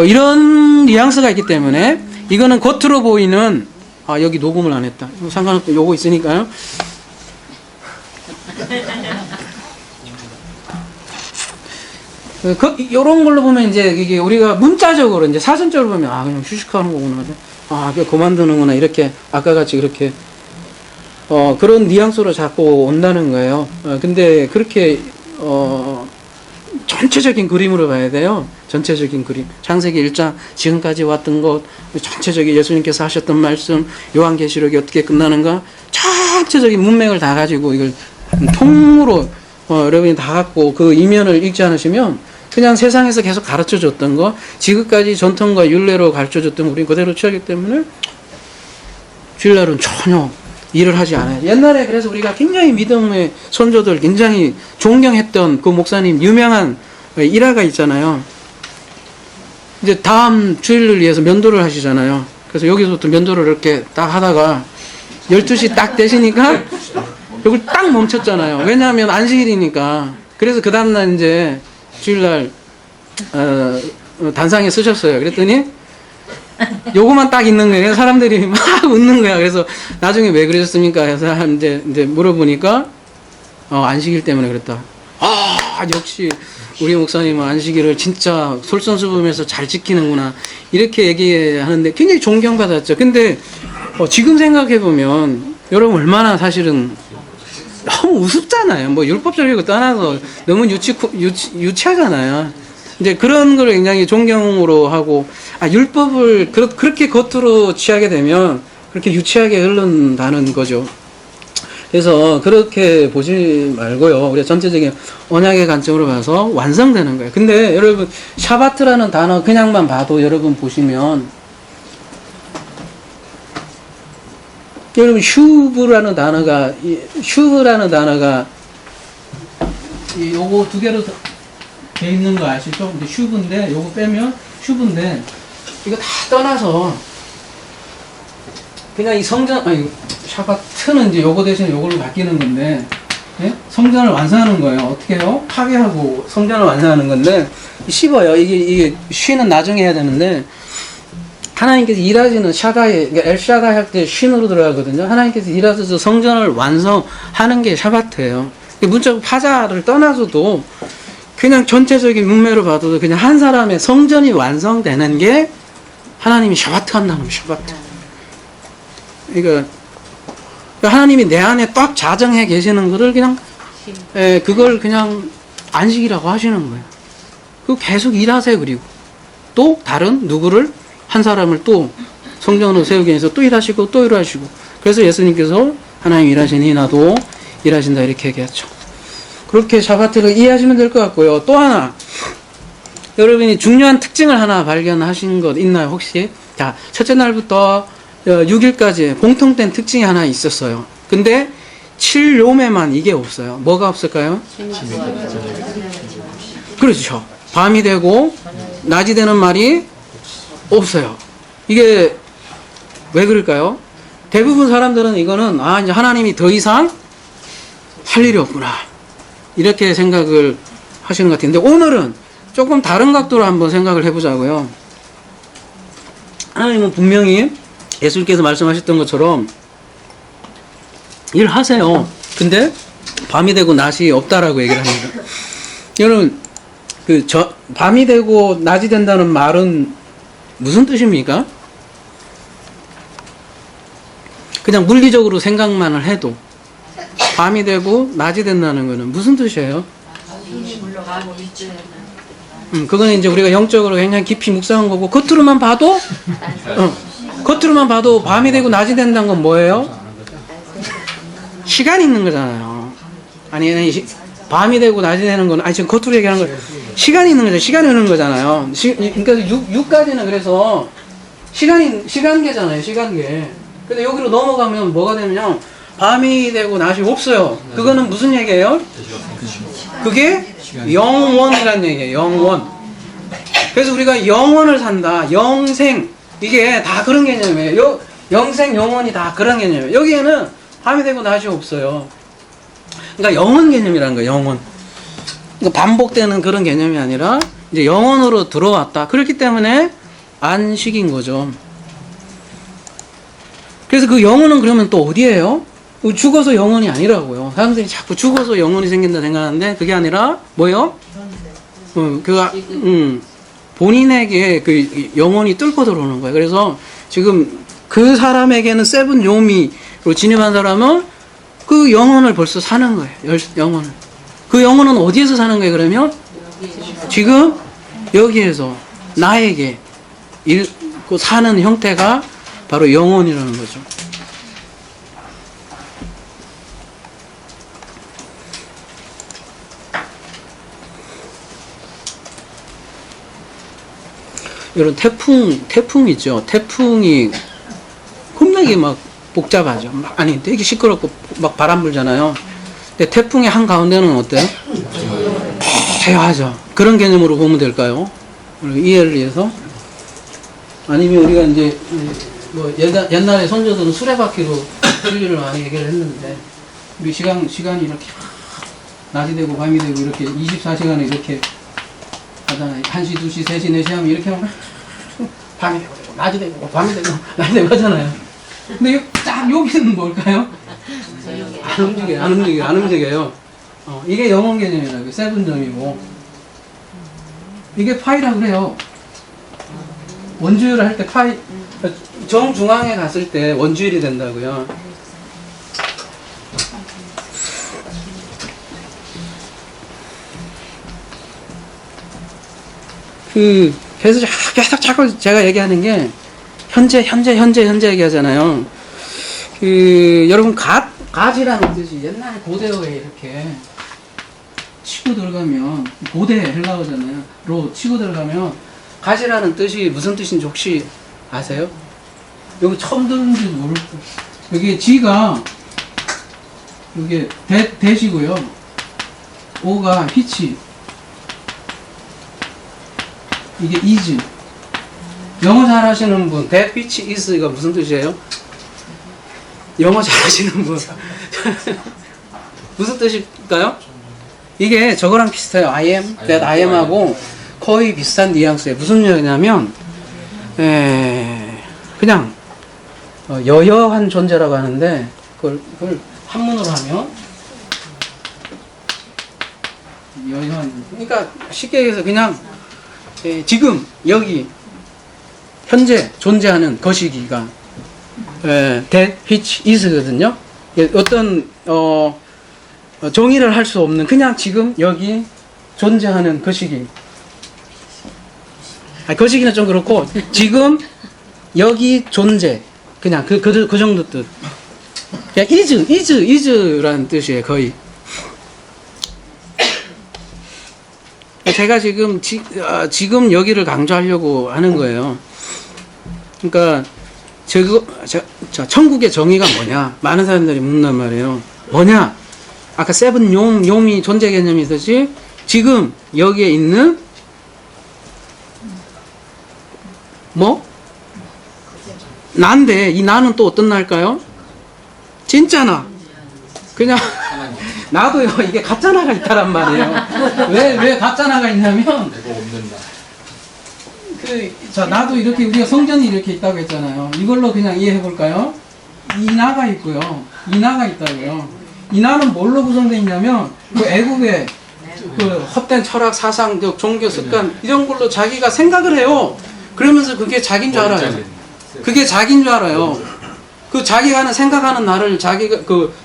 이런 뉘앙스가 있기 때문에 이거는 겉으로 보이는 여기 녹음을 안 했다. 상관없고 요거 있으니까요. 요런 걸로 보면 이제 이게 우리가 문자적으로 이제 사전적으로 보면 그냥 휴식하는 거구나. 그만두는구나. 이렇게 아까 같이 그렇게 그런 뉘앙스로 자꾸 온다는 거예요. 근데 그렇게 전체적인 그림으로 봐야 돼요. 전체적인 그림. 창세기 1장 지금까지 왔던 것, 전체적인 예수님께서 하셨던 말씀, 요한계시록이 어떻게 끝나는가, 전체적인 문맥을 다 가지고 이걸 통으로 여러분이 다 갖고 그 이면을 읽지 않으시면 그냥 세상에서 계속 가르쳐줬던 거, 지금까지 전통과 율례로 가르쳐줬던 거 우리는 그대로 취하기 때문에 주일날은 전혀 일을 하지 않아요. 옛날에 그래서 우리가 굉장히 믿음의 선조들 굉장히 존경했던 그 목사님 유명한 일화가 있잖아요. 이제 다음 주일을 위해서 면도를 하시잖아요. 그래서 여기서부터 면도를 이렇게 딱 하다가 12시 딱 되시니까 여기 딱 멈췄잖아요. 왜냐하면 안식일이니까. 그래서 그 다음날 이제 주일날 단상에 쓰셨어요. 그랬더니 요거만 딱 있는 거예요. 사람들이 막 웃는 거야. 그래서 나중에 왜 그러셨습니까? 해서 이제 물어보니까 안식일 때문에 그랬다. 역시 우리 목사님은 안식일을 진짜 솔선수범해서 잘 지키는구나. 이렇게 얘기하는데 굉장히 존경받았죠. 근데 지금 생각해 보면 여러분 얼마나 사실은 너무 우습잖아요. 뭐 율법적이고 떠나서 너무 유치하잖아요. 이제 그런 걸 굉장히 존경으로 하고, 율법을 그렇게 겉으로 취하게 되면 그렇게 유치하게 흐른다는 거죠. 그래서 그렇게 보지 말고요. 우리가 전체적인 언약의 관점으로 봐서 완성되는 거예요. 근데 여러분, 샤바트라는 단어 그냥만 봐도 여러분 보시면, 여러분, 슈브라는 단어가 요거 두 개로 돼 있는 거 아시죠? 근데 슈브인데, 요거 빼면 슈브인데, 이거 다 떠나서, 그냥 이 샤바트는 이제 요거 대신 요걸로 바뀌는 건데, 예? 성전을 완성하는 거예요. 어떻게 해요? 파괴하고 성전을 완성하는 건데, 씹어요. 이게 쉬는 나중에 해야 되는데, 하나님께서 일하시는 샤다에, 그러니까 엘샤다 할 때 쉰으로 들어가거든요. 하나님께서 일하셔서 성전을 완성하는 게 샤바트예요. 문자고 파자를 떠나서도 그냥 전체적인 문맥으로 봐도 그냥 한 사람의 성전이 완성되는 게 하나님이 샤바트 한다는 샤바트. 그러니까 하나님이 내 안에 딱 자정해 계시는 거를 그냥 그걸 그냥 안식이라고 하시는 거예요. 그 계속 일하세요. 그리고 또 다른 누구를 한 사람을 또 성전으로 세우기 위해서 또 일하시고 또 일하시고. 그래서 예수님께서 하나님 일하시니 나도 일하신다 이렇게 얘기했죠. 그렇게 샤바트를 이해하시면 될 것 같고요. 또 하나 여러분이 중요한 특징을 하나 발견하신 것 있나요 혹시? 자, 첫째 날부터 6일까지 공통된 특징이 하나 있었어요. 근데 7요매만 이게 없어요. 뭐가 없을까요? 그렇죠. 밤이 되고 낮이 되는 말이 없어요. 이게 왜 그럴까요? 대부분 사람들은 이거는 이제 하나님이 더 이상 할 일이 없구나 이렇게 생각을 하시는 것 같은데, 오늘은 조금 다른 각도로 한번 생각을 해보자고요. 하나님은 분명히 예수님께서 말씀하셨던 것처럼 일하세요. 근데 밤이 되고 낮이 없다라고 얘기를 합니다. 여러분, 밤이 되고 낮이 된다는 말은 무슨 뜻입니까? 그냥 물리적으로 생각만을 해도 밤이 되고 낮이 된다는 것은 무슨 뜻이에요? 그거는 이제 우리가 영적으로 굉장히 깊이 묵상한 거고, 겉으로만 봐도, 겉으로만 봐도 밤이 되고 낮이 된다는 건 뭐예요? 시간이 있는 거잖아요. 아니, 밤이 되고 낮이 되는 건, 아니, 지금 겉으로 얘기하는 거, 시간이 있는 거죠. 시간이 있는 거잖아요. 그러니까 6까지는 그래서, 시간계잖아요. 시간계. 근데 여기로 넘어가면 뭐가 되냐면, 밤이 되고 낮이 없어요. 그거는 무슨 얘기예요? 그게 영원이라는 얘기예요. 영원. 그래서 우리가 영원을 산다. 영생. 이게 다 그런 개념이에요. 영생, 영원이 다 그런 개념이에요. 여기에는 밤이 되고 낮이 없어요. 그러니까 영원 개념이라는 거예요. 영원. 그러니까 반복되는 그런 개념이 아니라 이제 영원으로 들어왔다. 그렇기 때문에 안식인 거죠. 그래서 그 영혼은 그러면 또 어디예요? 죽어서 영혼이 아니라고요. 사람들이 자꾸 죽어서 영혼이 생긴다 생각하는데 그게 아니라 뭐요? 본인에게 그 영혼이 뚫고 들어오는 거예요. 그래서 지금 그 사람에게는 세븐 요미로 진입한 사람은 그 영혼을 벌써 사는 거예요. 영혼을. 그 영혼은 어디에서 사는 거예요? 그러면 지금 여기에서 나에게 사는 형태가 바로 영혼이라는 거죠. 이런 태풍 있죠. 태풍이 겁나게 막 복잡하죠. 아니, 되게 시끄럽고 막 바람 불잖아요. 근데 태풍의 한가운데는 어때요? 조용하죠. 그런 개념으로 보면 될까요? 이해를 위해서? 아니면 우리가 이제 뭐 옛날에 선조들은 수레바퀴로 진리를 많이 얘기를 했는데 우리 시간이 이렇게 낮이 되고 밤이 되고 이렇게 24시간을 이렇게 하잖아요. 1시, 2시, 3시, 4시 하면 이렇게 하면 밤이 되고 낮이 되고 밤이 되고 낮이 되고 하잖아요. 근데 딱 여기는 뭘까요? 안 움직여요. 이게 영혼 개념이라고 세븐점이고 이게 파이라 그래요. 원주율을 할 때 파이 정중앙에 갔을 때 원주율이 된다고요. 그래서 계속 자꾸 제가 얘기하는 게 현재 얘기하잖아요. 여러분 가지라는 뜻이 옛날 고대어에 이렇게 치고 들어가면 고대 헬라어잖아요. 로 치고 들어가면 가지라는 뜻이 무슨 뜻인지 혹시 아세요? 여기 처음 듣는지도 모를 거예요. 여기 지가 이게 대시고요. 오가 히치. 이게 is. 영어 잘하시는 분, that which is가 무슨 뜻이에요? 영어 잘하시는 분. 무슨 뜻일까요? 이게 저거랑 비슷해요. I am, that I am하고 거의 비슷한 뉘앙스예요. 무슨 얘기냐면, 그냥, 여여한 존재라고 하는데, 그걸 한문으로 하면, 여여한, 그러니까 쉽게 얘기해서 그냥, 지금, 여기, 현재 존재하는 거시기가, that which is거든요. 어떤, 정의를 할 수 없는, 그냥 지금, 여기, 존재하는 거시기. 거시기는 좀 그렇고, 지금, 여기 존재. 그냥 그 정도 뜻. 그냥 is라는 뜻이에요, 거의. 제가 지금 여기를 강조하려고 하는 거예요. 그러니까, 천국의 정의가 뭐냐? 많은 사람들이 묻는단 말이에요. 뭐냐? 아까 세븐 용이 존재 개념이 있듯이, 지금 여기에 있는, 나인데, 이 나는 또 어떤 나일까요? 진짜 나. 그냥, 나도요, 이게 가짜나가 있다란 말이에요. 왜 가짜나가 있냐면, 나도 이렇게, 우리가 성전이 이렇게 있다고 했잖아요. 이걸로 그냥 이해해 볼까요? 이 나가 있고요. 이 나가 있다고요. 이 나는 뭘로 구성되어 있냐면, 애국의, 헛된 철학, 사상적, 종교 습관, 이런 걸로 자기가 생각을 해요. 그러면서 그게 자기인 줄 알아요. 그게 자기인 줄 알아요. 자기가 하는 생각하는 나를 자기가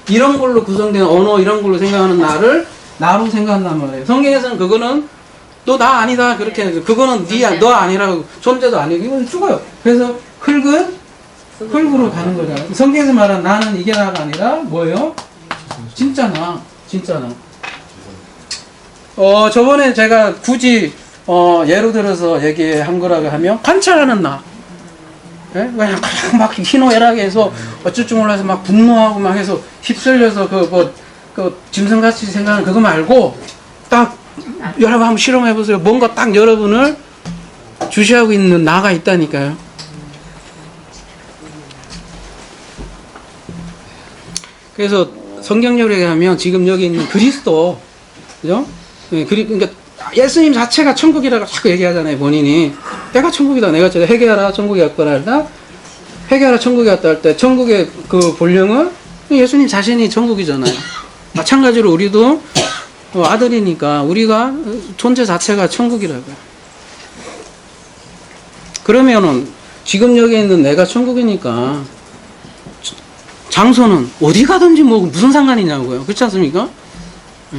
이런 걸로 구성된 언어 이런 걸로 생각하는 나를 나로 생각한단 말이에요. 성경에서는 그거는 너 나 아니다 그렇게 해서 그거는 너 아니라고 존재도 아니고 이건 죽어요. 그래서 흙으로 가는 거잖아요. 성경에서 말한 나는 이게 나가 아니라 뭐예요? 진짜 나. 저번에 제가 굳이 예로 들어서 얘기한 거라고 하면 관찰하는 나. 예? 그냥 막 희노애락에 해서 어쩔 줄 몰라서 막 분노하고 막 해서 휩쓸려서 그 짐승같이 생각하는 그거 말고 딱 여러분 한번 실험해 보세요. 뭔가 딱 여러분을 주시하고 있는 나가 있다니까요. 그래서 성경적으로 얘기하면 지금 여기 있는 그리스도, 그죠? 그러니까 예수님 자체가 천국이라고 자꾸 얘기하잖아요. 본인이 내가 천국이다. 내가 회개하라 천국이 왔거나 할다. 회개하라 천국이 왔다 할 때 천국의 그 본령은 예수님 자신이 천국이잖아요. 마찬가지로 우리도 아들이니까 우리가 존재 자체가 천국이라고요. 그러면은 지금 여기 있는 내가 천국이니까 장소는 어디 가든지 뭐 무슨 상관이냐고요. 그렇지 않습니까?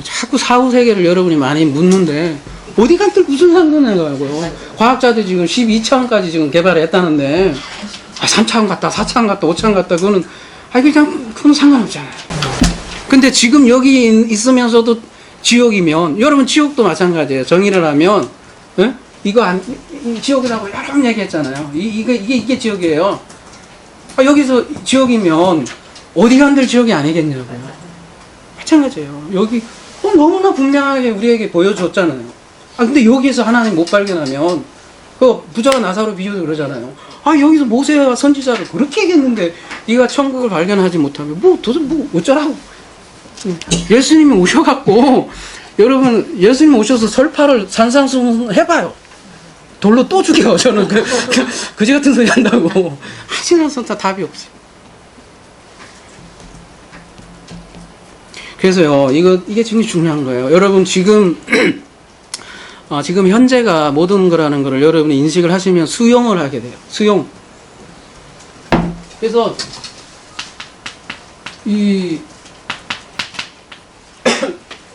자꾸 사후세계를 여러분이 많이 묻는데 어디 갔든 무슨 상관이냐고요. 과학자들이 지금 12차원까지 지금 개발을 했다는데 3차원 갔다 4차원 갔다 5차원 갔다 그거는 그건 상관없잖아요. 근데 지금 여기 있으면서도 지옥이면 여러분 지옥도 마찬가지예요. 정의를 하면 이거 지옥이라고 여러 번 얘기했잖아요. 이게 지옥이에요. 여기서 지옥이면 어디 간들 지옥이 아니겠냐고요. 마찬가지예요. 여기 너무나 분명하게 우리에게 보여줬잖아요. 근데 여기서 하나님 못 발견하면 그 부자가 나사로 비유도 그러잖아요. 여기서 모세와 선지자를 그렇게 얘기했는데 네가 천국을 발견하지 못하면 도대체 어쩌라고. 예수님이 오셔갖고 여러분 예수님 오셔서 설파를 산상수훈 해봐요. 돌로 또 죽여. 저는 그지 같은 소리 한다고 하시면서 다 답이 없어요. 그래서요 이게 지금 중요한 거예요. 여러분 지금 지금 현재가 모든 거라는 거를 여러분이 인식을 하시면 수용을 하게 돼요. 수용. 그래서 이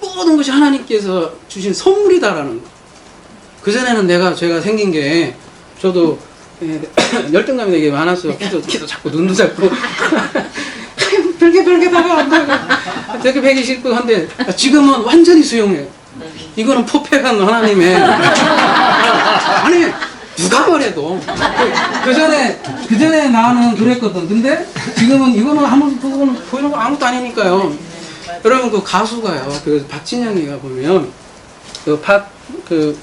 모든 것이 하나님께서 주신 선물이다라는 거. 그전에는 제가 생긴 게 저도 열등감이 되게 많았어요. 키도 작고 눈도 작고 별게 되게 배기 싫고 한데 지금은 완전히 수용해요. 이거는 포폐한 하나님의 아니 누가 뭐래도 그전에 나는 그랬거든. 근데 지금은 이거는 그거는 보이는 거 아무것도 아니니까요. 여러분 그 가수가요. 그 박진영이가 보면 그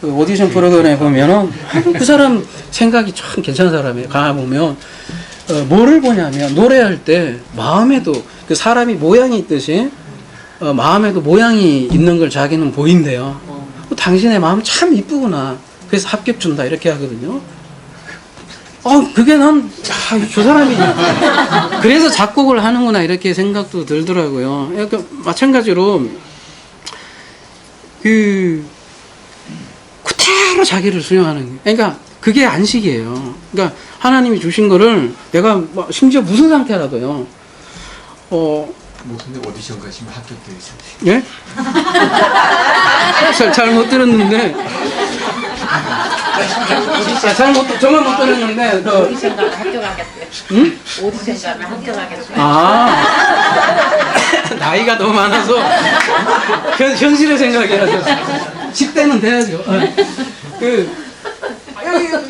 오디션 프로그램에 보면은 그 사람 생각이 참 괜찮은 사람이에요. 가 보면 뭐를 보냐면 노래할 때 마음에도 그 사람이 모양이 있듯이 마음에도 모양이 있는 걸 자기는 보인대요. 당신의 마음 참 이쁘구나. 그래서 합격 준다 이렇게 하거든요. 그게 저 사람이 그래서 작곡을 하는구나 이렇게 생각도 들더라고요. 그러니까 마찬가지로 그대로 자기를 수용하는 거예요. 그러니까 그게 안식이에요. 그러니까 하나님이 주신 거를 내가 심지어 무슨 상태라도요. 근데 오디션 가시면 합격되어 있어요. 예? 잘 못 들었는데. 저만 못 들었는데. 오디션 가면 합격하겠어요. 응? 오디션 가면 합격하겠어요. 나이가 너무 많아서 현실을 생각해야죠. 10대는 돼야죠.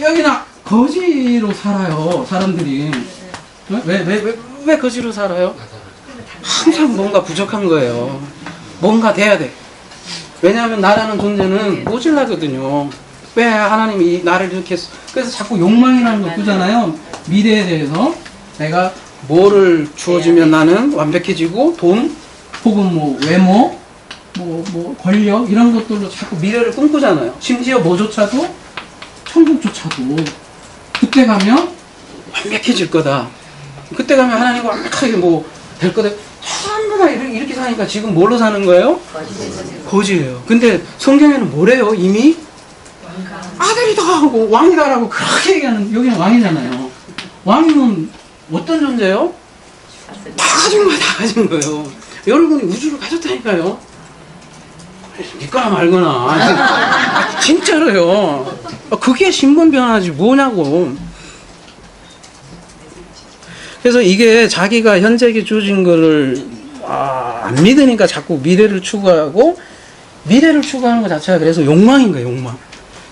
여기나 거지로 살아요, 사람들이. 왜 거지로 살아요? 항상 뭔가 부족한 거예요. 뭔가 돼야 돼. 왜냐하면 나라는 존재는 모질라거든요. 왜 하나님이 나를 이렇게 했어? 그래서 자꾸 욕망이라는 걸 꾸잖아요. 미래에 대해서 내가 뭐를 주어주면 나는 완벽해지고 돈 혹은 뭐 외모 뭐 권력 이런 것들로 자꾸 미래를 꿈꾸잖아요. 심지어 뭐조차도 천국조차도 그때 가면 완벽해질 거다. 그때 가면 하나님과 완벽하게 뭐 될 거다. 전부 다 이렇게 사니까 지금 뭘로 사는 거예요? 거지예요. 근데 성경에는 뭐래요? 이미 아들이다 하고 왕이다라고 그렇게 얘기하는, 여기는 왕이잖아요. 왕이면 어떤 존재예요? 다 가진 거예요. 다 가진 거예요. 여러분이 우주를 가졌다니까요. 믿거나 말거나. 진짜로요. 그게 신분 변화지 뭐냐고. 그래서 이게 자기가 현재에 주어진 거를 안 믿으니까 자꾸 미래를 추구하고, 미래를 추구하는 것 자체가 그래서 욕망인 거예요, 욕망.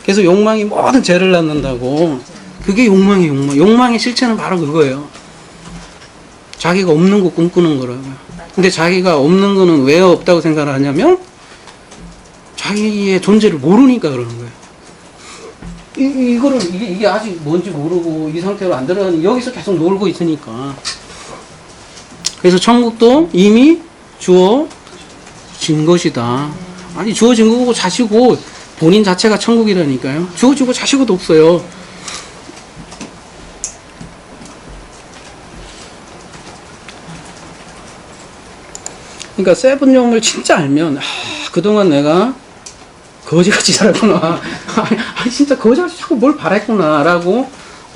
그래서 욕망이 모든 죄를 낳는다고. 그게 욕망이에요, 욕망. 욕망의 실체는 바로 그거예요. 자기가 없는 거 꿈꾸는 거라고요. 근데 자기가 없는 거는 왜 없다고 생각을 하냐면 자기의 존재를 모르니까 그러는 거예요. 이게 아직 뭔지 모르고 이 상태로 안 들어가니 여기서 계속 놀고 있으니까. 그래서 천국도 이미 주어진 것이다. 아니, 주어진 거고 자시고 본인 자체가 천국이라니까요. 주어지고 자시고도 없어요. 그러니까 세븐용을 진짜 알면 그동안 내가 거지같이 살았구나. 진짜 거지같이 자꾸 뭘 바랬구나 라고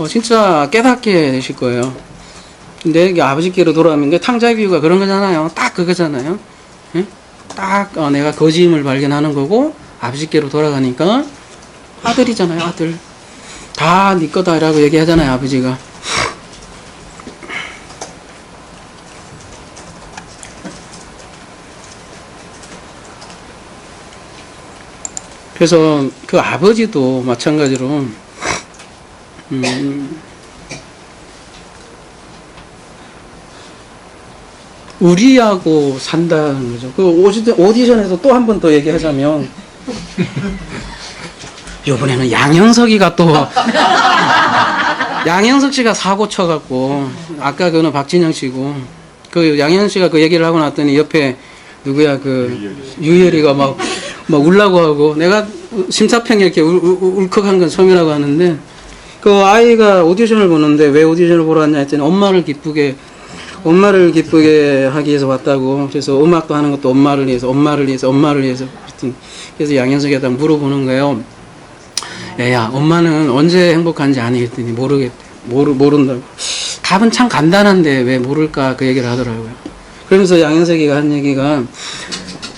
진짜 깨닫게 되실 거예요. 근데 이게 아버지께로 돌아오는 게 탕자의 비유가 그런 거잖아요. 딱 그거잖아요. 예? 딱 내가 거지임을 발견하는 거고 아버지께로 돌아가니까 아들이잖아요. 아들. 다 네 거다 라고 얘기하잖아요. 아버지가. 그래서 그 아버지도 마찬가지로 우리하고 산다는 거죠. 그 오디션에서 또 한 번 더 얘기하자면 이번에는 양현석이가 또 양현석 씨가 사고 쳐갖고 아까 그거는 박진영 씨고 그 양현석 씨가 그 얘기를 하고 났더니 옆에 누구야 그 유열이가 막 울라고 하고 내가 심사평에 이렇게 울컥한 건 처음이라고 하는데 그 아이가 오디션을 보는데 왜 오디션을 보러 왔냐 했더니 엄마를 기쁘게 하기 위해서 왔다고. 그래서 음악도 하는 것도 엄마를 위해서 그래서 양현석이 딱 물어보는 거예요. 애야 엄마는 언제 행복한지 아니 했더니 모르겠대. 모른다고. 답은 참 간단한데 왜 모를까 그 얘기를 하더라고요. 그러면서 양현석이가 한 얘기가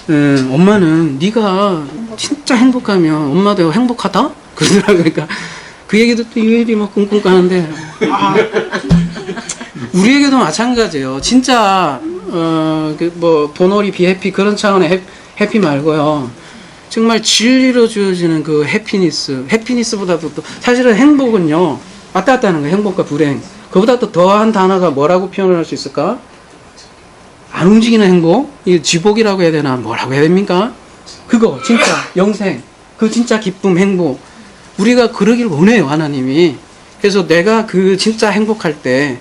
엄마는 네가 진짜 행복하면 엄마도 행복하다? 그러더라고요. 그러니까 그 얘기도 또 유일이 막 꿍꿍 까는데 우리에게도 마찬가지예요. 진짜 그 뭐 본오리 비해피 그런 차원의 해피 말고요. 정말 진리로 주어지는 그 해피니스보다도 또 사실은 행복은요 왔다 갔다 하는 거예요. 행복과 불행. 그보다 또 더한 단어가 뭐라고 표현을 할 수 있을까? 안 움직이는 행복? 이 지복이라고 해야 되나? 뭐라고 해야 됩니까? 그거 진짜 영생, 그 진짜 기쁨, 행복. 우리가 그러길 원해요, 하나님이. 그래서 내가 그 진짜 행복할 때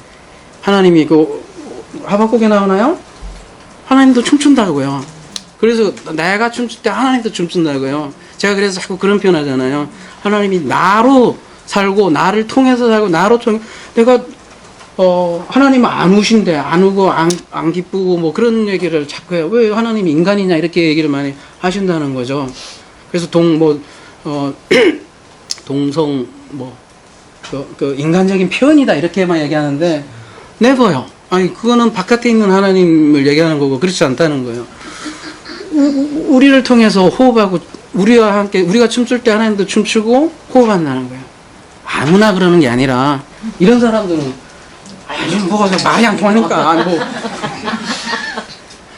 하나님이 그 하박국에 나오나요? 하나님도 춤춘다고요. 그래서 내가 춤출 때 하나님도 춤춘다고요. 제가 그래서 자꾸 그런 표현 하잖아요. 하나님이 나로 살고 나를 통해서 살고 나로 통해 내가 하나님은 안 우신데 안 우고 안 기쁘고 뭐 그런 얘기를 자꾸 해요. 왜 하나님이 인간이냐 이렇게 얘기를 많이 하신다는 거죠. 그래서 동성 그 인간적인 표현이다 이렇게만 얘기하는데 never요. 아니 그거는 바깥에 있는 하나님을 얘기하는 거고 그렇지 않다는 거예요. 우리를 통해서 호흡하고 우리와 함께 우리가 춤출 때 하나님도 춤추고 호흡한다는 거예요. 아무나 그러는 게 아니라 이런 사람들은 요즘 뭐가 말이 안 통하니까 뭐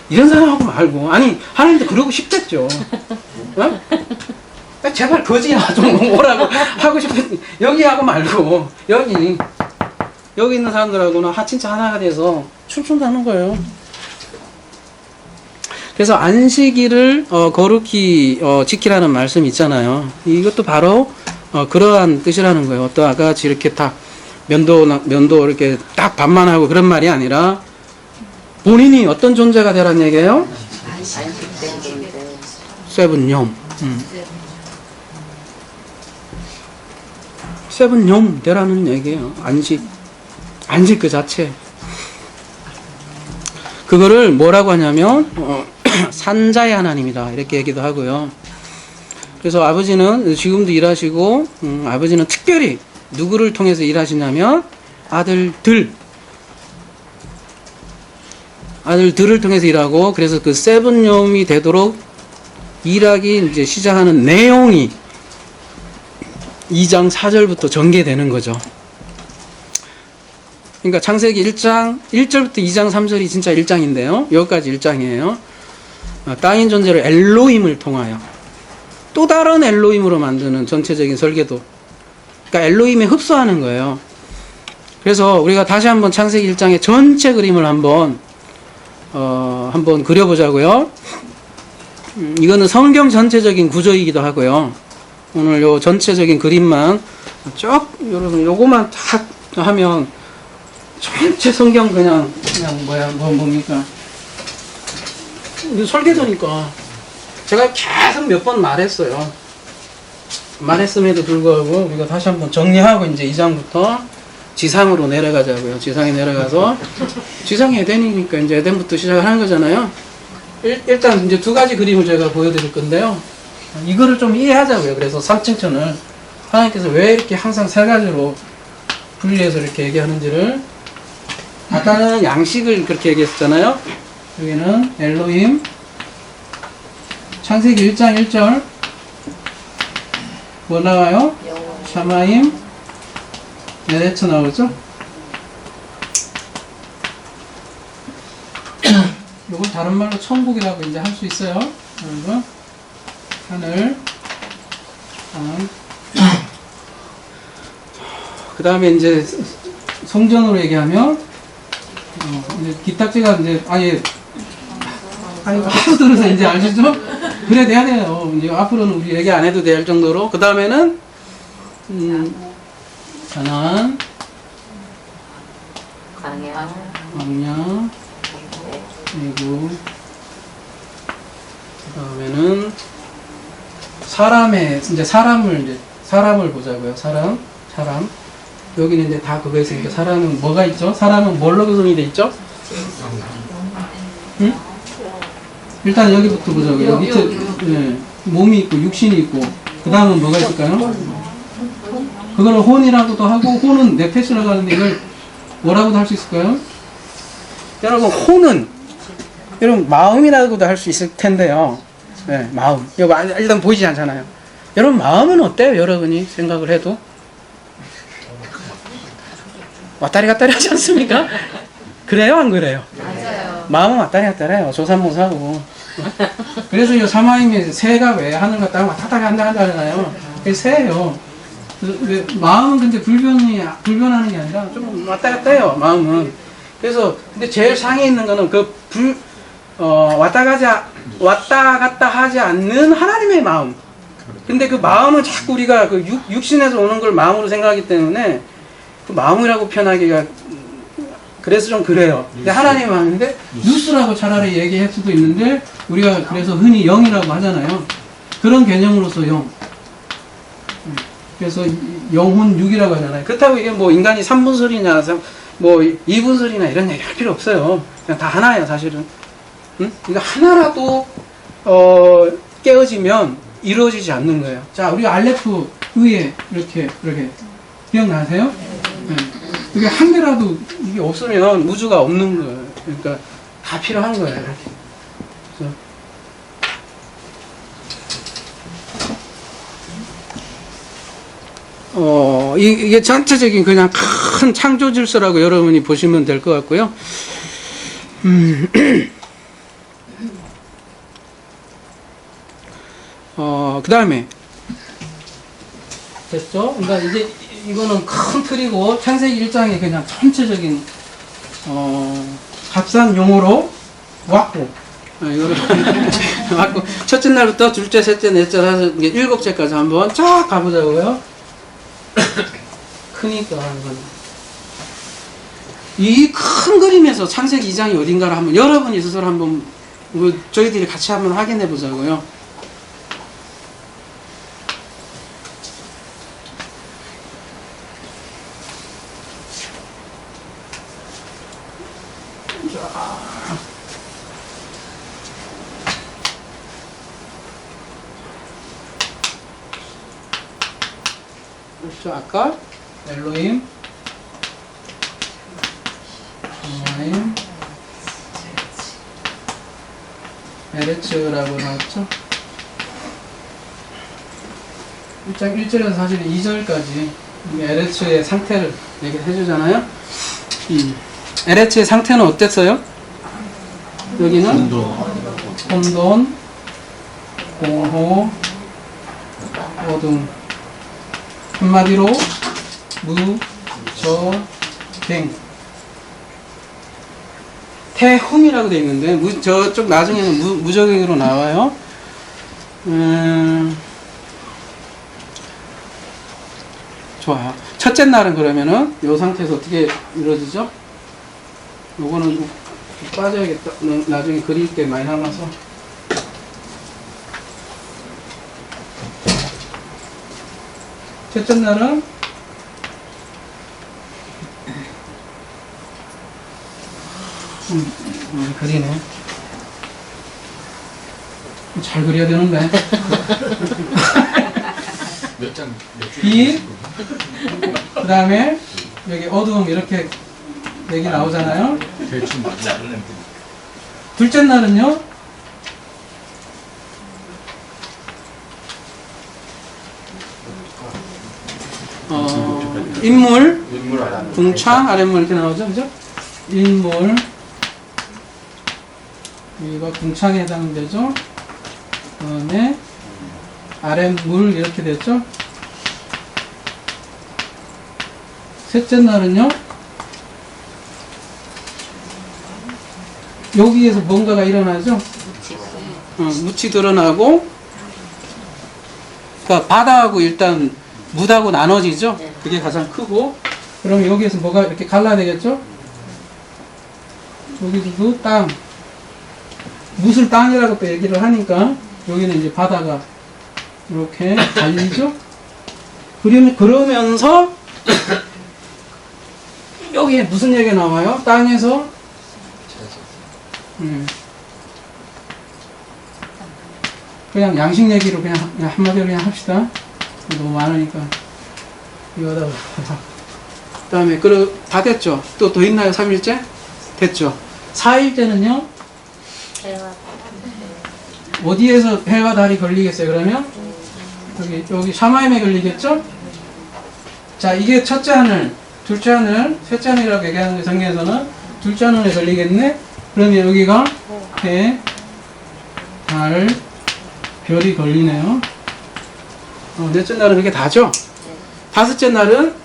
이런 사람하고 말고 아니 하나님도 그러고 싶겠죠. 어? 제발 거지야 좀 오라고 하고 싶은 여기 하고 말고 여기 있는 사람들하고는 진짜 하나가 돼서 춤춘다는 거예요. 그래서 안식일을 거룩히 지키라는 말씀이 있잖아요. 이것도 바로 그러한 뜻이라는 거예요. 또 아까 같이 이렇게 딱 면도 이렇게 딱 반만하고 그런 말이 아니라 본인이 어떤 존재가 되라는 얘기예요? 세븐염. 세븐염 되라는 얘기예요. 안식 그 자체. 그거를 뭐라고 하냐면 산자의 하나님이다 이렇게 얘기도 하고요. 그래서 아버지는 지금도 일하시고 아버지는 특별히 누구를 통해서 일하시냐면 아들들을 통해서 일하고 그래서 그 세븐염이 되도록 일하기 이제 시작하는 내용이 2장 4절부터 전개되는 거죠. 그러니까 창세기 1장 1절부터 2장 3절이 진짜 1장인데요. 여기까지 1장이에요. 땅인 존재를 엘로힘을 통하여 또 다른 엘로힘으로 만드는 전체적인 설계도. 그러니까 엘로힘에 흡수하는 거예요. 그래서 우리가 다시 한번 창세기 1장의 전체 그림을 한번 그려보자고요. 이거는 성경 전체적인 구조이기도 하고요. 오늘 요 전체적인 그림만 여러분 요거만 딱 하면 전체 성경 그냥 뭡니까? 이거 설계도니까 제가 계속 몇 번 말했음에도 불구하고 우리가 다시 한번 정리하고 이제 2장부터 지상으로 내려가자고요. 지상에 내려가서 지상이 에덴이니까 이제 에덴부터 시작을 하는 거잖아요. 일단 이제 두 가지 그림을 제가 보여드릴 건데요. 이거를 좀 이해하자고요. 그래서 삼층천을 하나님께서 왜 이렇게 항상 세 가지로 분리해서 이렇게 얘기하는지를, 아까는 양식을 그렇게 얘기했었잖아요. 여기는 엘로힘, 창세기 1장 1절 뭐 나와요? 샤마임, 에레츠 나오죠? 요건 다른 말로 천국이라고 이제 할 수 있어요. 여러분, 하늘, 땅. 그 다음에 이제 성전으로 얘기하면 이제 기탁지가 이제 아예 하도 들어서 이제 아시죠? 그래 돼야 돼요. 이제 앞으로는 우리 얘기 안 해도 될 정도로. 그 다음에는 가나안, 광야, 애국. 그 다음에는 사람을 보자고요. 사람. 여기는 이제 다 그거 있으니까 사람은 뭐가 있죠? 사람은 뭘로 구성이 돼 있죠? 응? 일단 여기부터 보자고요. 여기 밑에 네, 몸이 있고 육신이 있고, 그 다음은 뭐가 있을까요? 그거는 혼이라고도 하고, 혼은 네페스라고 하는데 이걸 뭐라고도 할 수 있을까요? 여러분, 혼은 여러분 마음이라고도 할 수 있을 텐데요. 네, 마음. 이거 일단 보이지 않잖아요. 여러분 마음은 어때요? 여러분이 생각을 해도 왔다리 갔다리 하지 않습니까? 그래요, 안 그래요? 맞아요. 마음은 왔다리 갔다리 해요. 조삼모사하고. 그래서 이 사마임의 새가 왜 하늘과 땅을 왔다 갔다 하잖아요. 그게 새예요. 마음은 근데 불변하는 게 아니라 좀 왔다 갔다 해요, 마음은. 그래서 근데 제일 상에 있는 거는 왔다 갔다 하지 않는 하나님의 마음. 근데 그 마음은 자꾸 우리가 그 육신에서 오는 걸 마음으로 생각하기 때문에 그 마음이라고 표현하기가 그래서 좀 그래요. 근데 하나님의 마음인데 뉴스라고 차라리 얘기할 수도 있는데 우리가 그래서 흔히 영이라고 하잖아요. 그런 개념으로서 영. 그래서 영혼 육이라고 하잖아요. 그렇다고 이게 뭐 인간이 3분설이냐 뭐 2분설이나 이런 얘기 할 필요 없어요. 그냥 다 하나예요, 사실은. 응? 이거 하나라도 깨어지면 이루어지지 않는 거예요. 자, 우리 알레프 의에 이렇게 기억나세요? 네. 이게 한 개라도 이게 없으면 우주가 없는 거예요. 그러니까 다 필요한 거예요. 이렇게. 그래서 이게 전체적인 그냥 큰 창조 질서라고 여러분이 보시면 될 것 같고요. 그 다음에 됐죠? 그러니까 이제 이거는 큰 틀이고 창세기 1장에 그냥 전체적인 값싼 용어로 왔고 이거를 왔고 첫째 날부터 둘째, 셋째, 넷째, 다섯, 7째까지 한번 쫙 가보자고요. 크니까 이 큰 그림에서 창세기 2장이 어딘가를 한번 여러분이 스스로 한번 저희들이 같이 한번 확인해 보자고요. 그렇죠. 아까 엘로힘, 샤마임, 에레츠라고 나왔죠. 1장 1절에서 사실 2절까지 LH의 상태를 얘기를 해주잖아요. LH의 상태는 어땠어요? 여기는 혼돈, 공호, 어둠. 한마디로 무저갱. 태훔이라고 되어 있는데 저쪽 나중에는 무저갱으로 나와요. 좋아요. 첫째 날은 그러면은 이 상태에서 어떻게 이루어지죠? 요거는 좀 빠져야겠다. 나중에 그릴 게 많이 남아서. 첫째 날은 그리네. 잘 그려야 되는데. 빛, 그 다음에 여기 어두움 이렇게 얘기 나오잖아요. 대충 맞아. 둘째 날은요, 인물, 궁창, 아랫물 이렇게 나오죠, 그죠? 인물, 여기가 궁창에 해당되죠. 그 다음에 아랫물 이렇게 됐죠. 셋째 날은요, 여기에서 뭔가가 일어나죠. 묻이 드러나고, 그러니까 바다하고 일단 묻하고 나눠지죠. 그게 가장 크고, 그럼 여기에서 뭐가 이렇게 갈라내겠죠. 여기서도 땅, 묻을 땅이라고 또 얘기를 하니까 여기는 이제 바다가 이렇게 갈리죠. 그러면서 여기에 무슨 얘기가 나와요? 땅에서 그냥 양식 얘기로 그냥 한마디로 그냥 합시다. 너무 많으니까 이거다. 그 다음에 다 됐죠. 또 더 있나요? 3일째? 됐죠. 4일째는요? 어디에서 해와 달이 걸리겠어요? 그러면 여기 샤마임에 걸리겠죠? 자, 이게 첫째 하늘, 둘째 하늘, 셋째 하늘이라고 얘기하는 성경에서는 둘째 하늘에 걸리겠네. 그러면 여기가 해, 달, 별이 걸리네요. 넷째 날은 그게 다죠? 다섯째 날은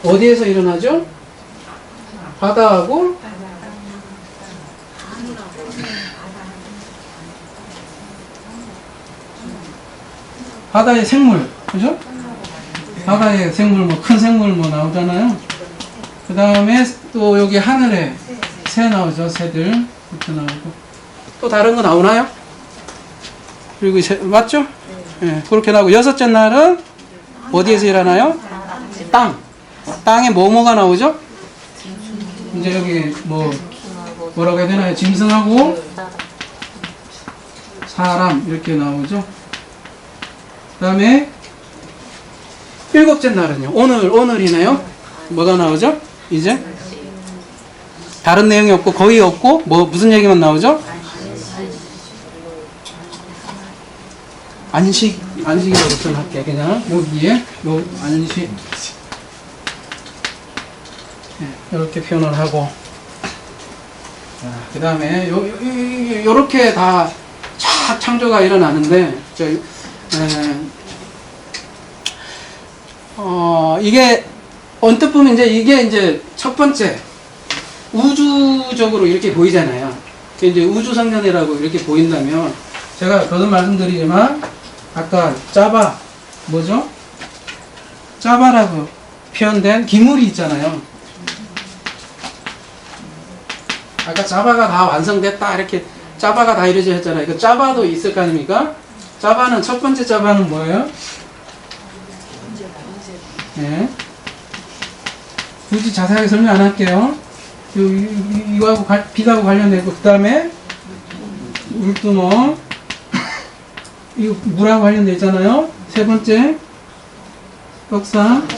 어디에서 일어나죠? 바다하고 바다의 생물, 그죠? 바다의 생물, 뭐 큰 생물 뭐 나오잖아요. 그 다음에 또 여기 하늘에 새 나오죠. 새들 이렇게 나오고. 또 다른 거 나오나요? 그리고 맞죠? 네, 그렇게 나오고. 여섯째 날은 어디에서 일어나요? 땅에 뭐가 나오죠? 이제 여기 뭐라고 해야 되나요? 짐승하고 사람 이렇게 나오죠. 그 다음에 일곱째 날은요. 오늘이네요. 뭐가 나오죠? 이제 다른 내용이 없고 거의 없고 무슨 얘기만 나오죠? 안식이라고 표현할게. 그냥 여기에 요 안식 이렇게 표현을 하고, 그 다음에 요렇게 다 창조가 일어나는데 이게 언뜻 보면 이게 이제 첫 번째 우주적으로 이렇게 보이잖아요. 이제 우주성년이라고 이렇게 보인다면, 제가 거듭 말씀드리지만 아까 짜바 뭐죠? 짜바라고 표현된 기물이 있잖아요. 아까 짜바가 다 완성됐다 이렇게 짜바가 다 이루어져 했잖아요. 이거 짜바도 있을 거 아닙니까? 짜바는 첫 번째 짜바는 뭐예요? 네. 굳이 자세하게 설명 안 할게요. 이거하고 빛하고 관련되고, 그 다음에 물두멍, 이거 물하고 관련돼 있잖아요. 세 번째 떡상,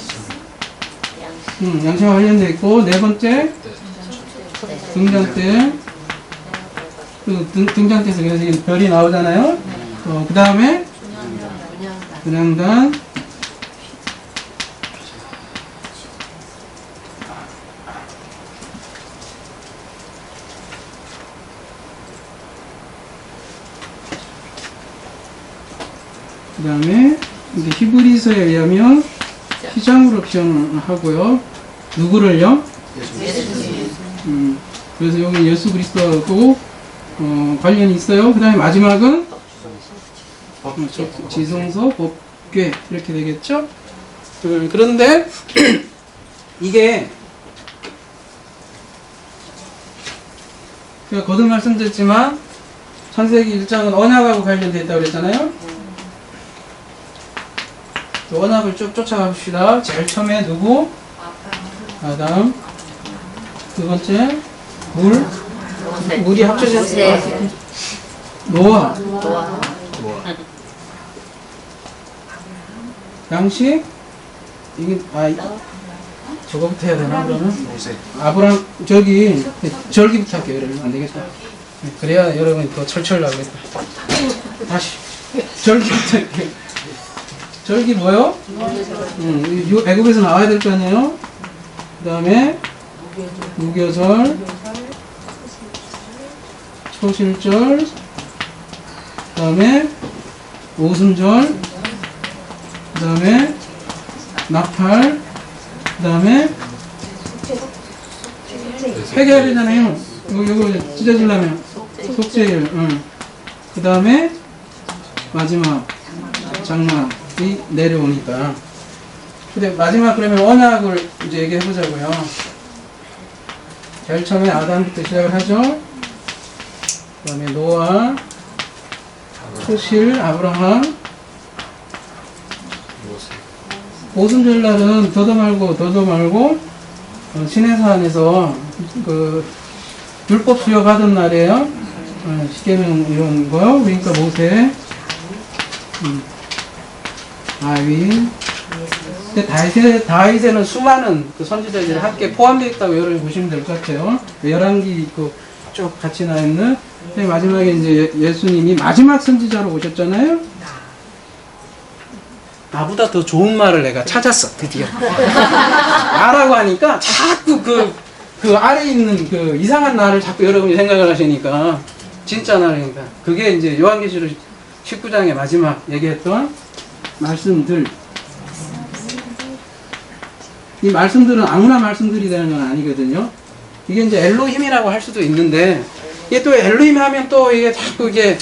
양심과 관련돼 있고, 네 번째 등잔대. 등잔대에서 그래서 이게 별이 나오잖아요. 그 다음에 분향단. 그 다음에 이제 히브리서에 의하면 휘장으로 표현하고요. 누구를요? 그래서 여기 예수 그리스도하고 관련이 있어요. 그 다음에 마지막은 지성소, 법궤 이렇게 되겠죠. 그런데 이게 제가 거듭 말씀드렸지만 창세기 1장은 언약하고 관련되어 있다고 그랬잖아요. 언약을 쭉 쫓아갑시다. 제일 처음에 누구? 아담. 두 번째 물이 합쳐졌어요. 노아. 양식. 이게 저거부터 해야 되나 그러면? 아브람 절기부터 할게요. 여러분 안 되겠다. 그래야 여러분이 더 철철 나겠다. 다시 절기부터 할게요. 절기 뭐요? 애국에서 나와야 될 거 아니에요? 그 다음에 무교절, 초실절, 그 다음에 오순절, 그 다음에 나팔, 그 다음에 회개하려잖아요. 이거 찢어지려면 속죄일, 그 다음에 마지막 장막이 내려오니까. 근데 마지막 그러면 언약을 이제 얘기해 보자고요. 제일 처음에 아담부터 시작을 하죠. 그 다음에 노아, 초실, 아브라함. 오순절날은 더도 말고 시내산에서 그 율법 수여받은 날이에요. 십계명 이런 거요. 그러니까 모세, 아위. 근데 다윗에는 수많은 그 선지자들이 함께 포함되어 있다고 여러분이 보시면 될 것 같아요. 열왕기 있고 쭉 같이 나 있는. 마지막에 이제 예수님이 마지막 선지자로 오셨잖아요. 나보다 더 좋은 말을 내가 찾았어, 드디어. 나라고 하니까 자꾸 그 아래에 있는 그 이상한 나를 자꾸 여러분이 생각을 하시니까 진짜 나라니까. 그게 이제 요한계시록 19장의 마지막 얘기했던 말씀들. 이 말씀들은 아무나 말씀들이 되는 건 아니거든요. 이게 이제 엘로힘이라고 할 수도 있는데, 이게 또 엘로힘 하면 또 이게 자꾸 이게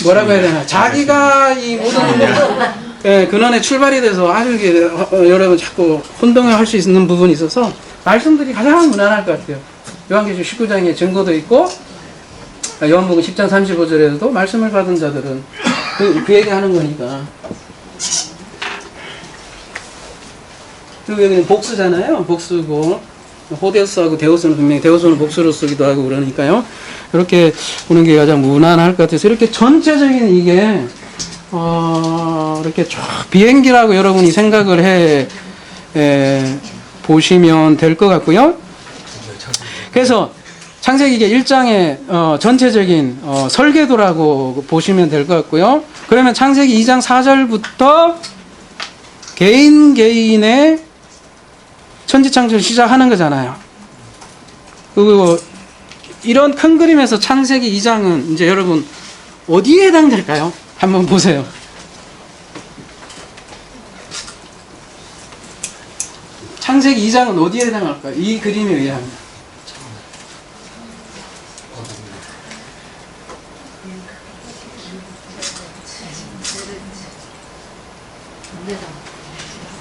뭐라고 해야 되나, 자기가 이 모든 근원의 출발이 돼서 아주 이게 여러분 자꾸 혼동을 할 수 있는 부분이 있어서 말씀들이 가장 무난할 것 같아요. 요한계시록 19장에 증거도 있고, 요한복음 10장 35절에도 말씀을 받은 자들은 그 얘기하는 거니까. 그리고 여기는 복수잖아요. 복수고, 호데스하고 데오스는 분명히 데오스는 복수로 쓰기도 하고 그러니까요. 이렇게 보는 게 가장 무난할 것 같아서 이렇게 전체적인 이게 이렇게 쭉 비행기라고 여러분이 생각을 보시면 될 것 같고요. 그래서 창세기 1장의 전체적인 설계도라고 보시면 될 것 같고요. 그러면 창세기 2장 4절부터 개인의 천지창조를 시작하는 거잖아요. 그리고 이런 큰 그림에서 창세기 2장은 이제 여러분 어디에 해당될까요? 한번 보세요. 창세기 2장은 어디에 해당할까요? 이 그림에 의하면.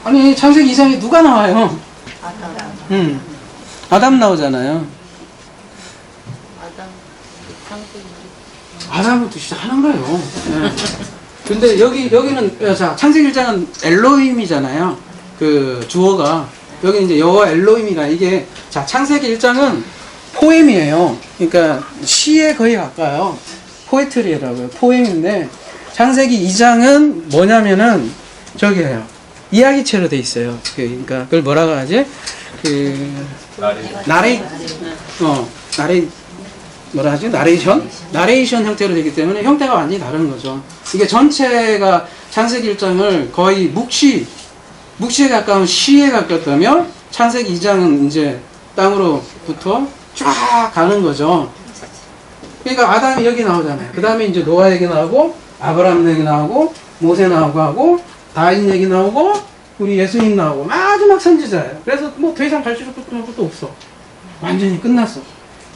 아니, 창세기 2장에 누가 나와요? 아담 나오잖아요. 아담부터 시작하는 거예요. 네. 근데 여기는, 자, 창세기 1장은 엘로힘이잖아요. 그 주어가. 여기 이제 여호와 엘로힘이가 이게, 자, 창세기 1장은 포엠이에요. 그러니까 시에 거의 가까워요. 포에트리라고요. 포엠인데, 창세기 2장은 뭐냐면은, 저기예요. 이야기체로 돼 있어요. 그러니까 그걸 뭐라고 하지? 그 나레이 뭐라 하지? 나레이션 형태로 되기 때문에 형태가 완전히 다른 거죠. 이게 전체가 창세기 1장을 거의 묵시에 가까운 시에 가깝다면 창세기 2장은 이제 땅으로부터 쫙 가는 거죠. 그러니까 아담이 여기 나오잖아요. 그 다음에 이제 노아 얘기 나오고, 아브라함 얘기 나오고, 모세 나오고 하고, 다윗 얘기 나오고, 우리 예수님 나오고, 마지막 선지자예요. 그래서 뭐 더 이상 갈 것도 없어. 완전히 끝났어.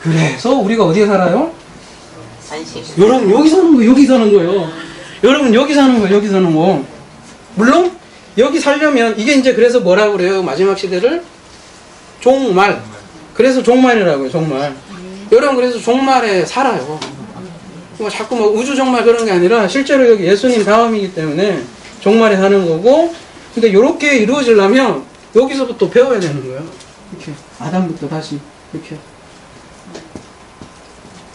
그래서 우리가 어디에 살아요? 여러분 여기 사는 거, 여기 사는 거예요. 여러분 여기 사는 거, 여기 사는 거. 물론 여기 살려면 이게 이제 그래서 뭐라고 그래요? 마지막 시대를 종말. 그래서 종말이라고요. 종말. 여러분 그래서 종말에 살아요. 뭐 자꾸 뭐 우주 종말 그런 게 아니라 실제로 여기 예수님 다음이기 때문에 종말에 사는 거고. 근데 이렇게 이루어지려면 여기서부터 배워야 되는 거예요. 이렇게 아담부터 다시 이렇게.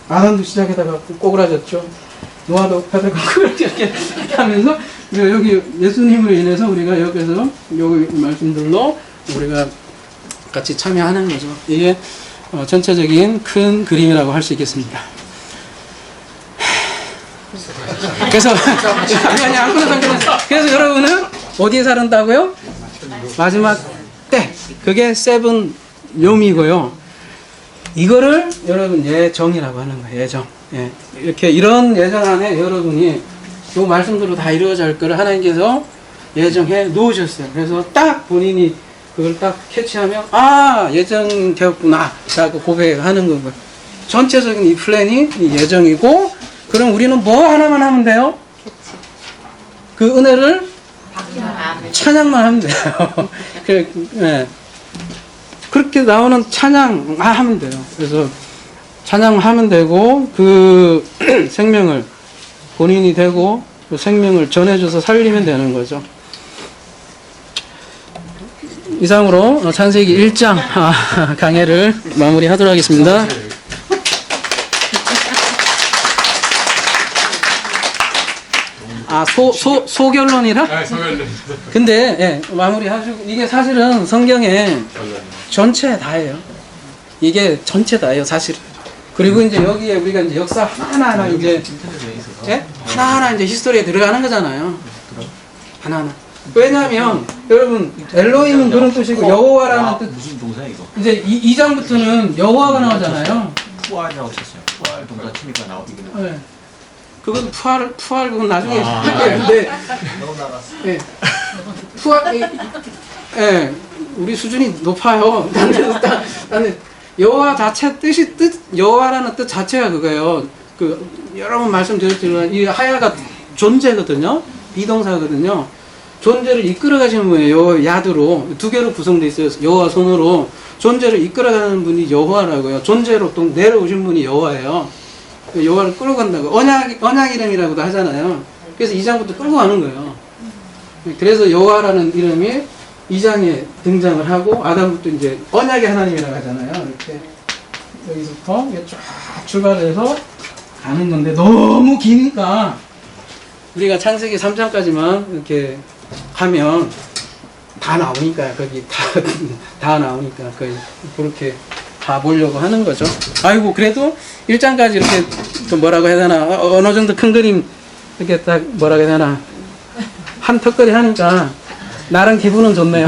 아담도 시작에다가 꼬그라졌죠. 노아도 펴들고 이렇게 하면서 여기 예수님으로 인해서 우리가 여기서 여기 말씀들로 우리가 같이 참여하는 거죠. 이게 전체적인 큰 그림이라고 할 수 있겠습니다. 그래서 아니 안 끊어서 그래서 여러분은 어디에 살았다고요? 마지막 때 그게 세븐 뇽이고요. 이거를 여러분 예정이라고 하는 거예요. 예정. 예. 이렇게 이런 예정 안에 여러분이 요 말씀대로 다 이루어질 거를 하나님께서 예정해 놓으셨어요. 그래서 딱 본인이 그걸 딱 캐치하면 아 예정되었구나 라고 고백하는 거고요. 전체적인 이 플랜이 이 예정이고 그럼 우리는 뭐 하나만 하면 돼요? 그 은혜를 찬양만 하면 돼요. 예. 그렇게 나오는 찬양 하면 돼요. 그래서 찬양하면 되고 그 생명을 본인이 되고 그 생명을 전해줘서 살리면 되는 거죠. 이상으로 창세기 1장 강해를 마무리하도록 하겠습니다. 소결론이라? 네, 소결론. 근데, 예, 마무리하시고, 이게 사실은 성경에 전체 다예요. 이게 전체 다예요, 사실은. 그리고 이제 여기에 우리가 이제 역사 하나하나 이제, 예? 하나하나 이제 히스토리에 들어가는 거잖아요. 하나하나. 왜냐면, 여러분, 엘로힘은 그런 뜻이고, 여호와라는 뜻. 무슨 동사 이거? 이제 2장부터는 여호와가 나오잖아요. 푸알이라고 쳤어요. 푸알 동사 치니까 나오기는. 네. 그건 푸알 그건 나중에 할게요. 근데 예. 예. 우리 수준이 높아요. 나는 여호와 자체 여호와라는 뜻 자체가 그거예요. 그 여러 번 말씀드렸지만 이 하야가 존재거든요. 비동사거든요. 존재를 이끌어 가시는 분이에요. 야드로 두 개로 구성되어 있어요. 여호와 손으로 존재를 이끌어 가는 분이 여호와라고요. 존재로 또 내려오신 분이 여호와예요. 여호와를 끌고 간다고 언약 이름이라고도 하잖아요. 그래서 2장부터 끌고 가는 거예요. 그래서 여호와라는 이름이 2장에 등장을 하고 아담부터 이제 언약의 하나님이라고 하잖아요. 이렇게 여기서부터 쫙 출발해서 가는 건데 너무 기니까 우리가 창세기 3장까지만 이렇게 하면 다 나오니까 거기 다 나오니까 거의 그렇게 다 보려고 하는 거죠. 아이고 그래도 1장까지 이렇게 좀 뭐라고 해야 되나 어느 정도 큰 그림 이렇게 딱 뭐라고 해야 되나 한 턱걸이 하니까 나름 기분은 좋네요.